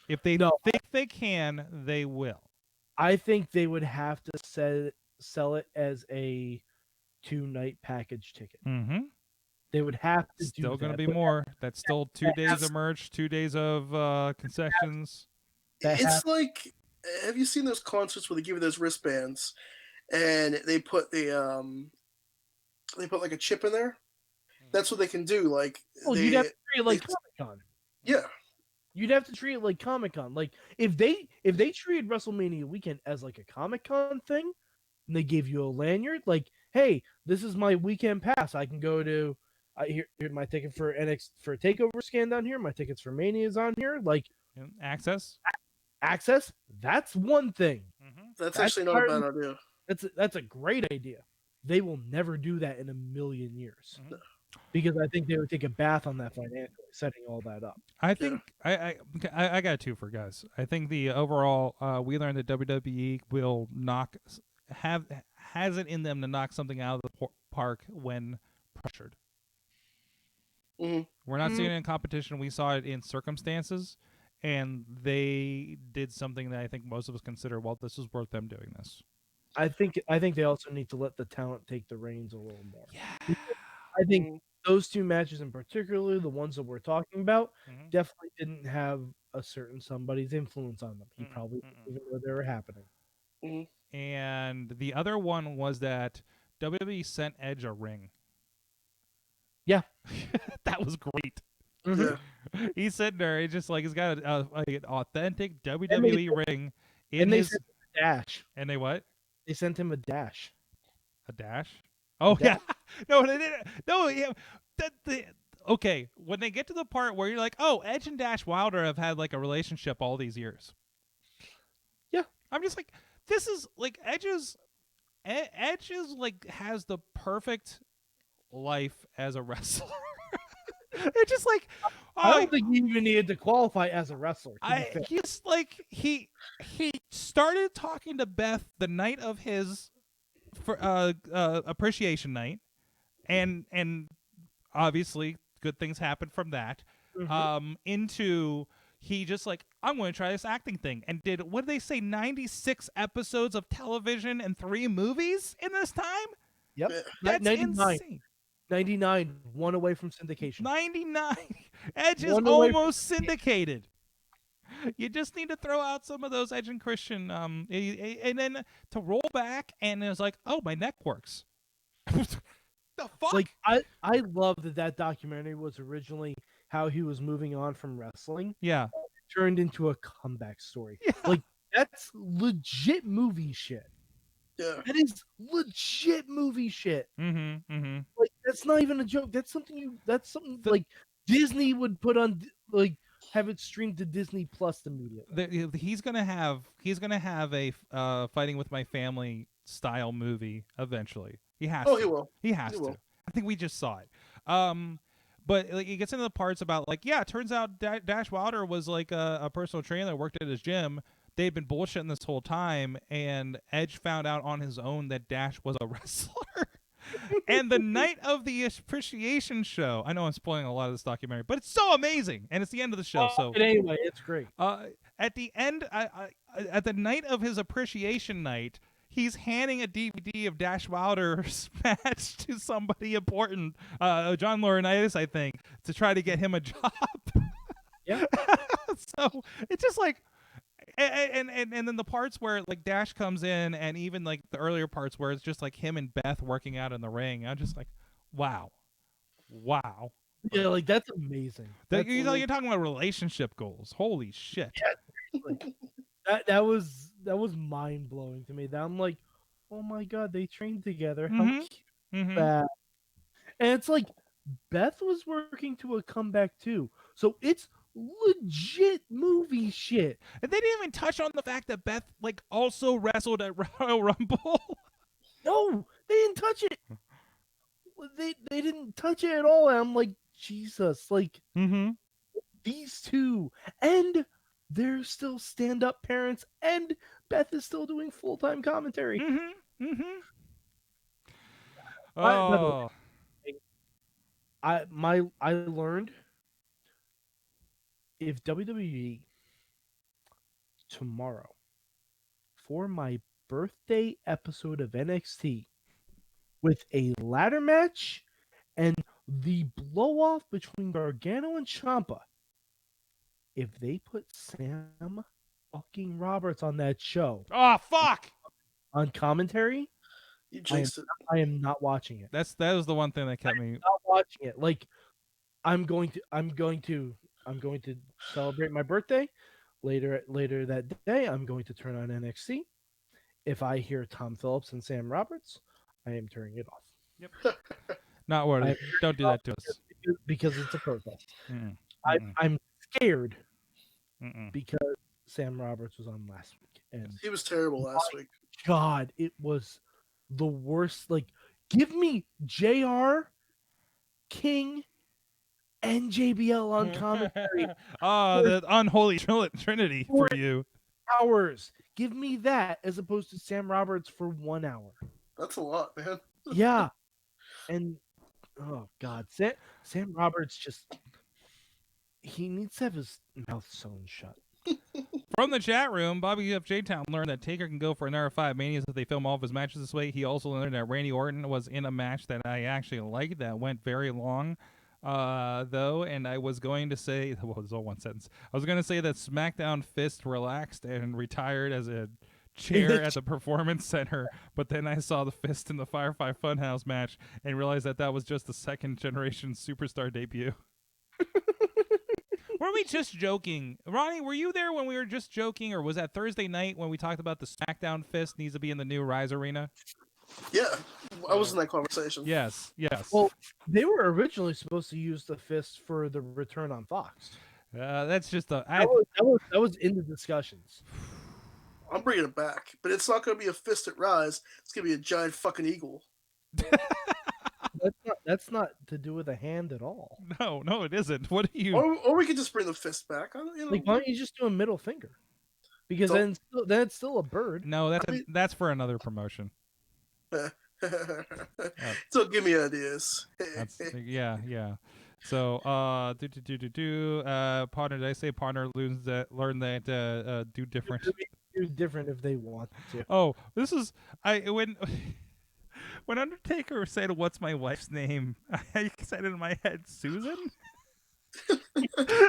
If they think they can, they will. I think they would have to sell it as a 2-night package ticket. They would have to do that. Still going to be more. That's still 2 days of merch, 2 days of concessions. It's like, have you seen those concerts where they give you those wristbands and they put like a chip in there? That's what they can do. Like, you'd have to treat it like Comic-Con. Yeah. You'd have to treat it like Comic-Con. Like, if they treated WrestleMania weekend as like a Comic-Con thing, and they gave you a lanyard, like, hey, this is my weekend pass. I can go to here my ticket for for Takeover scan down here. My tickets for Mania is on here. Like, access. That's one thing. That's actually not a bad idea. That's a great idea. They will never do that in a million years. Because I think they would take a bath on that financially, setting all that up. I think I got 2 for guys. I think the overall we learned that WWE will has it in them to knock something out of the park when pressured. We're not seeing it in competition. We saw it in circumstances, and they did something that I think most of us consider, well, this is worth them doing this. I think they also need to let the talent take the reins a little more. Yeah. I think those 2 matches in particular, the ones that we're talking about, definitely didn't have a certain somebody's influence on them. He probably didn't even know they were happening. And the other one was that WWE sent Edge a ring. Yeah. That was great. Yeah. He's sitting there. He's just like, he's got an authentic WWE ring in his... sent him a dash. And they what? They sent him a dash. A dash? Oh, yeah. No, they didn't. No, yeah. Okay, when they get to the part where you're like, oh, Edge and Dash Wilder have had like a relationship all these years. Yeah. I'm just like, this is like Edge is like has the perfect life as a wrestler. It's just like, I don't think he even needed to qualify as a wrestler. He's like he started talking to Beth the night of his appreciation night, and obviously good things happened from that. Into he just like, I'm going to try this acting thing, and did, what did they say, 96 episodes of television and 3 movies in this time? Yep. That's 99. insane. 99, 1 away from syndication. 99. Edge is almost syndicated. You just need to throw out some of those Edge and Christian, and then to roll back, and it's like, oh, my neck works. The fuck? Like, I love that documentary was originally how he was moving on from wrestling. Yeah. Turned into a comeback story. Yeah. Like, that's legit movie shit. Yeah. That is legit movie shit. Like, that's not even a joke. That's something like Disney would put on, like, have it streamed to Disney Plus immediately. He's gonna have a Fighting with My Family style movie eventually. He has. Oh, to. he will. He has He to. will. I think we just saw it. But like, it gets into the parts about like, yeah, it turns out Dash Wilder was like a personal trainer that worked at his gym. They'd been bullshitting this whole time, and Edge found out on his own that Dash was a wrestler. And the night of the appreciation show, I know I'm spoiling a lot of this documentary, but it's so amazing, and it's the end of the show. So anyway, it's great. At the end, at the night of his appreciation night, he's handing a DVD of Dash Wilder's match to somebody important, John Laurinaitis, I think, to try to get him a job. Yeah. So it's just like, and then the parts where like Dash comes in, and even like the earlier parts where it's just like him and Beth working out in the ring. I'm just like, wow. Yeah, like that's amazing. You're talking about relationship goals. Holy shit. Yeah, like, that was mind blowing to me. That I'm like, oh my god, they trained together. How cute is that? And it's like Beth was working to a comeback too, so it's legit movie shit. And they didn't even touch on the fact that Beth like also wrestled at Royal Rumble. No, They didn't touch it. They didn't touch it at all. And I'm like, Jesus, like these two, and they're still stand-up parents, and Beth is still doing full-time commentary. Oh, I learned if WWE tomorrow for my birthday episode of NXT with a ladder match and the blow off between Gargano and Ciampa, if they put Sam fucking Roberts on that show oh, fuck! on commentary, You jinxed it. I am not watching it. That was the one thing that kept me. Not watching it. Like I'm going to celebrate my birthday later that day. I'm going to turn on NXT. If I hear Tom Phillips and Sam Roberts, I am turning it off. Yep. Not worth it. Don't do that to us. Because it's a protest. I'm scared because Sam Roberts was on last week, and He was terrible last week. God, it was the worst. Like, give me JR, King, and JBL on commentary. Oh, the unholy trinity for you. Hours. Give me that as opposed to Sam Roberts for 1 hour. That's a lot, man. Yeah. And oh God, Sam Roberts he needs to have his mouth sewn shut. From the chat room, Bobby F. J-Town learned that Taker can go for another 5 Manias if they film all of his matches this way. He also learned that Randy Orton was in a match that I actually liked that went very long, though, and I was going to say, well, it was all one sentence. I was going to say that SmackDown Fist relaxed and retired as a chair at the Performance Center, but then I saw the Fist in the Firefly Funhouse match and realized that that was just the second-generation superstar debut. Were we just joking? Ronnie, were you there when we were just joking, or was that Thursday night when we talked about the SmackDown Fist needs to be in the new Rise Arena? Yeah, I was in that conversation. Yes. Well, they were originally supposed to use the Fist for the return on Fox. That's just a... That was in the discussions. I'm bringing it back, but it's not going to be a fist at Rise. It's going to be a giant fucking eagle. That's not to do with a hand at all. No, it isn't. What do you... Or we could just bring the fist back. Like, why don't you just do a middle finger? Because then it's still a bird. No, that's for another promotion. So give me ideas. Yeah. So, partner, did I say partner learned that do different? Do different if they want to. Oh, this is when Undertaker said, "What's my wife's name?" I said in my head, Susan.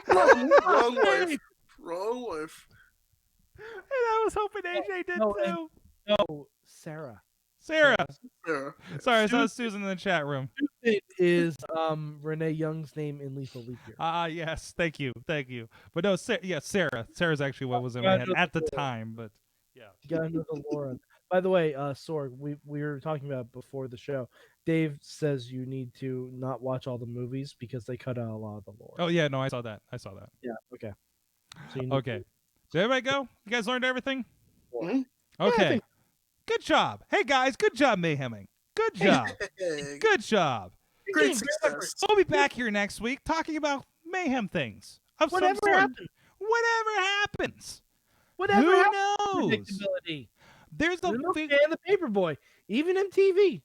wrong wife. And I was hoping AJ did too. No, Sarah. Sarah. Sorry, I saw Susan. Susan in the chat room. It is Renee Young's name in Lethal Leap Year. Yes, thank you. But no, Sarah. Sarah's actually what was in my head at the time, but yeah. You gotta know the lore. By the way, Sorg, we were talking about before the show. Dave says you need to not watch all the movies because they cut out a lot of the lore. Oh yeah, no, I saw that. Yeah. Okay. So Okay. Did everybody go? You guys learned everything? Mm-hmm. Okay. Yeah, Good job. Hey guys, good job mayhemming. Good job. Hey, Good job. great success. We'll be back here next week talking about mayhem things. Of some Whatever sort. happens. Whatever happens. Whatever Who happens. knows? Predictability. There's the And the Paperboy, even MTV.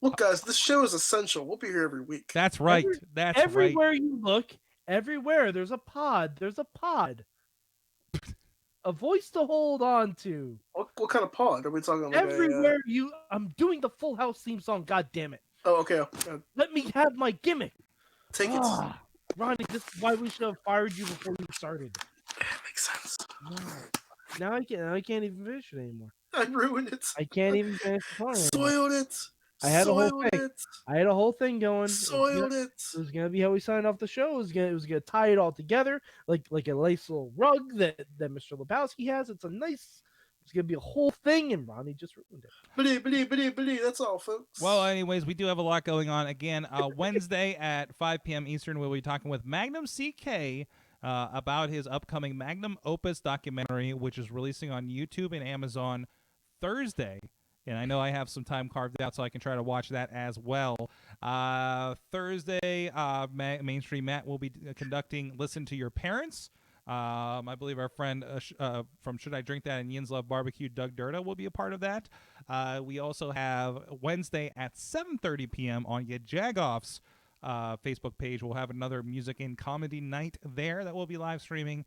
Look, guys, this show is essential. We'll be here every week. That's right. That's Everywhere right. you look, everywhere there's a pod. There's a pod. A voice to hold on to. What kind of pod are we talking about? Everywhere I'm doing the Full House theme song. God damn it! Oh, okay. Let me have my gimmick. Take it. Ronnie, this is why we should have fired you before you started. Yeah, makes sense. No. Now I can't even finish it anymore. I ruined it. I can't even finish the song anymore. Soiled it. I had a whole Soiled thing. it. I had a whole thing going. Soiled it. It was gonna be how we signed off the show. It was gonna tie it all together, like a nice little rug that Mr. Lebowski has. It's gonna be a whole thing, and Ronnie just ruined it. Biddy. That's all, folks. Well, anyways, we do have a lot going on. Again, Wednesday at 5 p.m. Eastern, we'll be talking with Magnum CK about his upcoming Magnum Opus documentary, which is releasing on YouTube and Amazon Thursday. and I know I have some time carved out so I can try to watch that as well. Thursday, Mainstream Matt will be conducting Listen to Your Parents. I believe our friend from Should I Drink That and Yin's Love Barbecue, Doug Durda, will be a part of that. We also have Wednesday at 7:30 p.m. on Jagoff's Facebook page. We'll have another music and comedy night there that will be live streaming,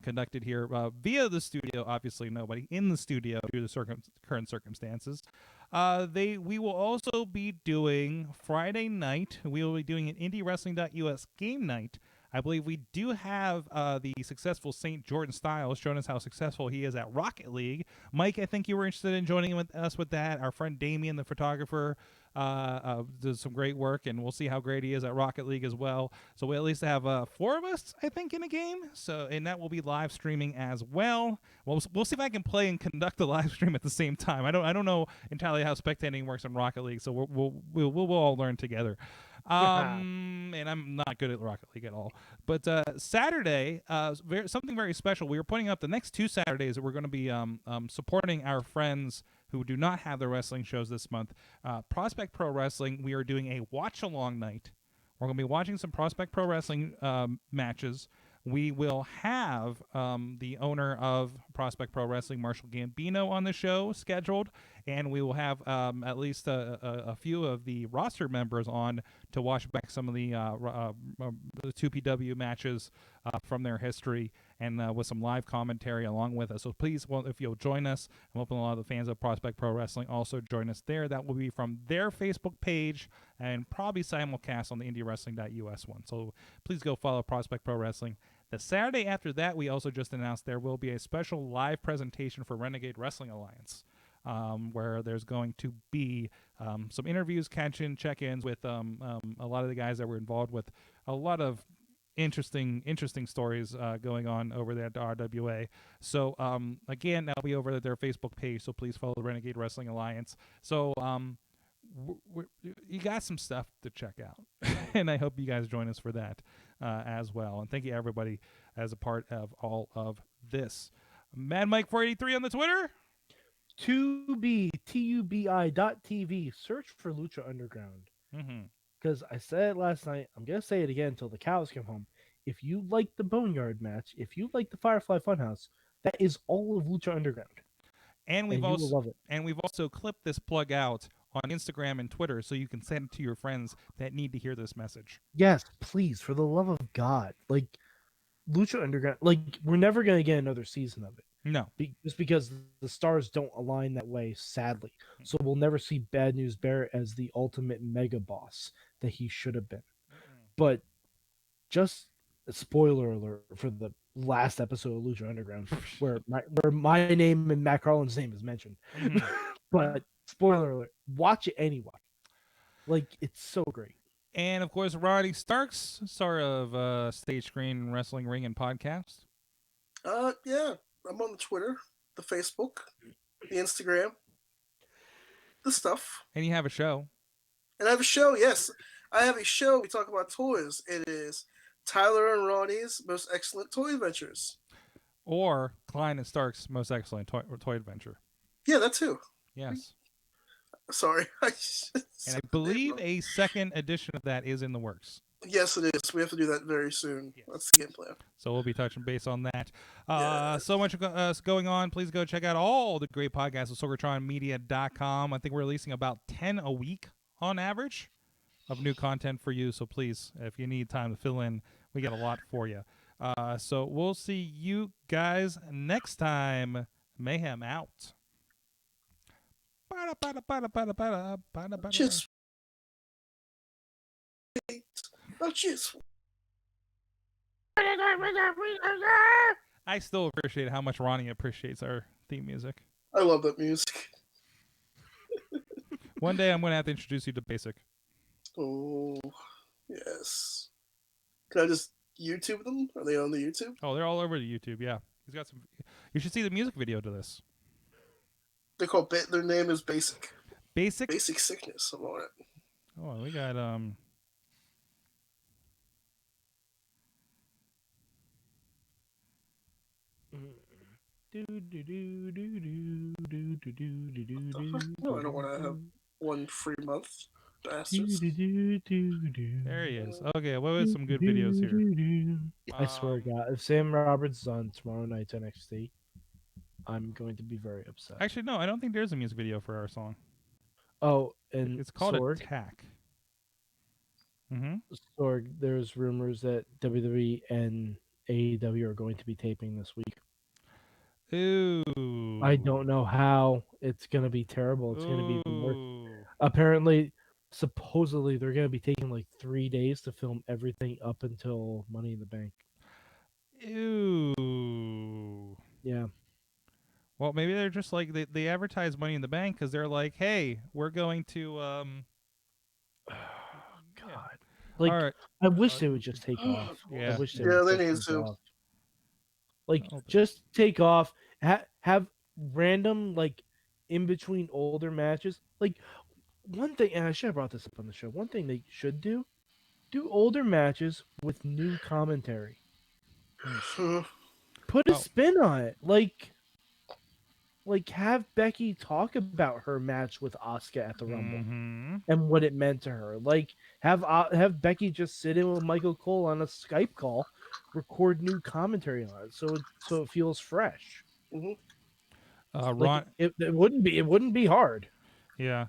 conducted here via the studio. Obviously, nobody in the studio due to the current circumstances. We will also be doing Friday night. We will be doing an IndieWrestling.us game night. I believe we do have the successful St. Jordan Styles showing us how successful he is at Rocket League. Mike, I think you were interested in joining us with that. Our friend Damien, the photographer, does some great work, and we'll see how great he is at Rocket League as well. So we at least have 4 of us, I think, in a game. So, and that will be live streaming as well. We'll see if I can play and conduct the live stream at the same time. I don't know entirely how spectating works in Rocket League, so we'll all learn together. And I'm not good at Rocket League at all. But Saturday, something very special. We are putting up the next 2 Saturdays that we're going to be supporting our friends who do not have their wrestling shows this month. Prospect Pro Wrestling, we are doing a watch-along night. We're going to be watching some Prospect Pro Wrestling matches. We will have the owner of Prospect Pro Wrestling, Marshall Gambino, on the show scheduled, and we will have at least a few of the roster members on to watch back some of the 2PW matches from their history, and with some live commentary along with us. So please, if you'll join us, I'm hoping a lot of the fans of Prospect Pro Wrestling also join us there. That will be from their Facebook page and probably simulcast on the IndieWrestling.us one. So please go follow Prospect Pro Wrestling. The Saturday after that, we also just announced there will be a special live presentation for Renegade Wrestling Alliance, where there's going to be some interviews, check-ins with a lot of the guys that were involved with a lot of interesting stories going on over there at the RWA. So again, that'll be over at their Facebook page, so please follow the Renegade Wrestling Alliance. So you got some stuff to check out, and I hope you guys join us for that as well. And thank you everybody as a part of all of this. Mad Mike 483 on the Twitter. TubiTubi.tv. Search for Lucha Underground. Because I said it last night, I'm going to say it again until the cows come home. If you like the Boneyard match, if you like the Firefly Funhouse, that is all of Lucha Underground. And we've you will love it. And we've also clipped this plug out on Instagram and Twitter, so you can send it to your friends that need to hear this message. Yes, please, for the love of God. Like, Lucha Underground, like, we're never going to get another season of it. No. Just because the stars don't align that way, sadly. So we'll never see Bad News Barrett as the ultimate mega boss that he should have been. But just a spoiler alert for the last episode of Lucha Underground, where my name and Matt Carlin's name is mentioned. But spoiler alert, watch it anyway. Like, it's so great. And of course, Roddy Starks, star of Stage Screen Wrestling Ring and Podcast. Yeah, I'm on the Twitter, the Facebook, the Instagram, the stuff. And you have a show. And I have a show, yes. I have a show. We talk about toys. It is Tyler and Roddy's Most Excellent Toy Adventures. Or Klein and Stark's Most Excellent Toy Adventure. Yeah, that too. Yes. Sorry. And I believe a second edition of that is in the works. Yes, it is. We have to do that very soon. Yes. That's the game plan. So we'll be touching base on that. So much going on. Please go check out all the great podcasts at SorgatronMedia.com. I think we're releasing about 10 a week on average of new content for you. So please, if you need time to fill in, we got a lot for you. So we'll see you guys next time. Mayhem out. Just just. I still appreciate how much Ronnie appreciates our theme music. I love that music. One day I'm going to have to introduce you to Basic. Oh, yes. Can I just YouTube them? Are they on the YouTube? Oh, they're all over the YouTube, yeah. He's got some. You should see the music video to this. They're called. Their name is Basic. Basic. Basic Sickness. I'm on it. Oh, we got No, I don't want to have one free month. Bastards. There he is. Okay, what was some good videos here? I swear to God, if Sam Roberts is on tomorrow night's NXT, I'm going to be very upset. Actually, no, I don't think there's a music video for our song. Oh, and It's called Sorg. Attack. Mm-hmm. Sorg, there's rumors that WWE and AEW are going to be taping this week. Ooh. I don't know how. It's going to be terrible. It's going to be the worst. Ooh. Apparently, supposedly, they're going to be taking like 3 days to film everything up until Money in the Bank. Ew. Yeah. Well, maybe they're just like they advertise Money in the Bank because they're like, hey, we're going to God. yeah. Like, All right. I wish they would just take off. Yeah. I wish they Yeah, would they just need take to. off. Like, Oh, just take off. Have random, like, in between older matches. Like, one thing, and I should have brought this up on the show. One thing they should do older matches with new commentary. Put a spin on it. Like have Becky talk about her match with Asuka at the Rumble and what it meant to her. Like have Becky just sit in with Michael Cole on a Skype call, record new commentary on it, so it feels fresh. Ron, Like it wouldn't be hard. yeah,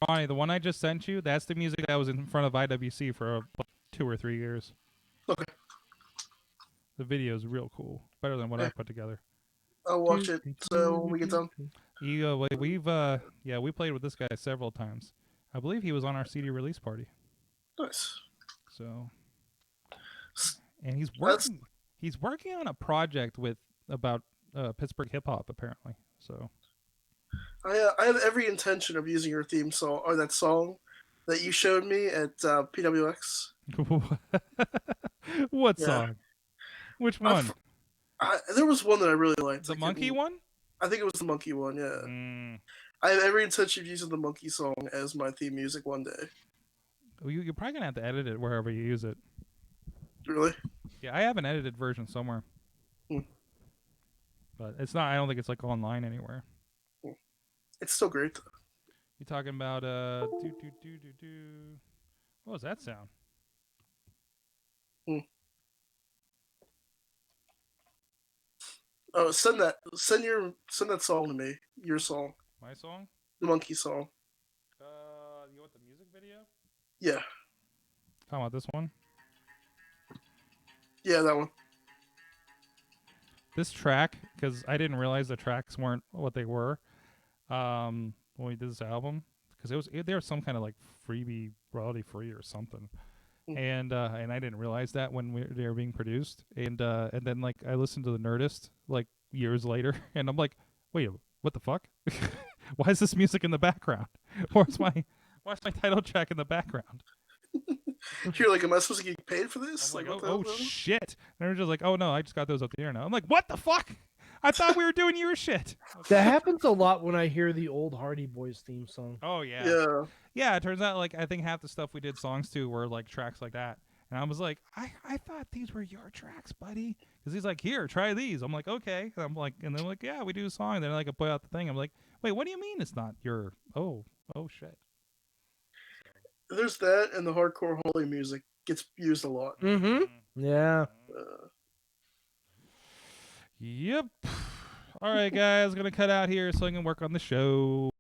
Ronnie, the one I just sent you, that's the music that was in front of IWC for like 2 or 3 years. Okay. The video is real cool, better than what I put together. I'll watch it. So when we get done. We played with this guy several times. I believe he was on our CD release party. Nice. So, and he's working. He's working on a project about Pittsburgh hip hop apparently. So, I have every intention of using your theme song or that song that you showed me at PWX. What song? Which one? There was one that I really liked. The monkey one? I think it was the monkey one. Yeah. I have every intention of using the monkey song as my theme music one day. Well, you're probably gonna have to edit it wherever you use it. Really? Yeah, I have an edited version somewhere. But it's not. I don't think it's like online anywhere. It's still great though. You talking about What was that sound? Oh, send that song to me. Your song. My song? The monkey song. You want the music video? Yeah. Talking about this one? Yeah, that one. This track, because I didn't realize the tracks weren't what they were when we did this album, because there was some kind of like freebie, royalty free or something, and I didn't realize that when they were being produced, and then like I listened to the Nerdist like years later, and I'm like, wait, what the fuck? Why is this music in the background? Why's my title track in the background? You're like, am I supposed to get paid for this? I'm like, oh shit! And they're just like, oh no, I just got those up the air now. I'm like, what the fuck? I thought we were doing your shit. That happens a lot when I hear the old Hardy Boys theme song. Oh yeah. Yeah. Yeah, it turns out like I think half the stuff we did songs to were like tracks like that. And I was like, I thought these were your tracks, buddy. Because he's like, here, try these. I'm like, okay. And I'm like, and then like, yeah, we do a song. And then like I put out the thing. I'm like, wait, what do you mean it's not your? Oh shit. There's that, and the hardcore holy music gets used a lot. Yeah. Yep. All right, guys, gonna cut out here so I can work on the show.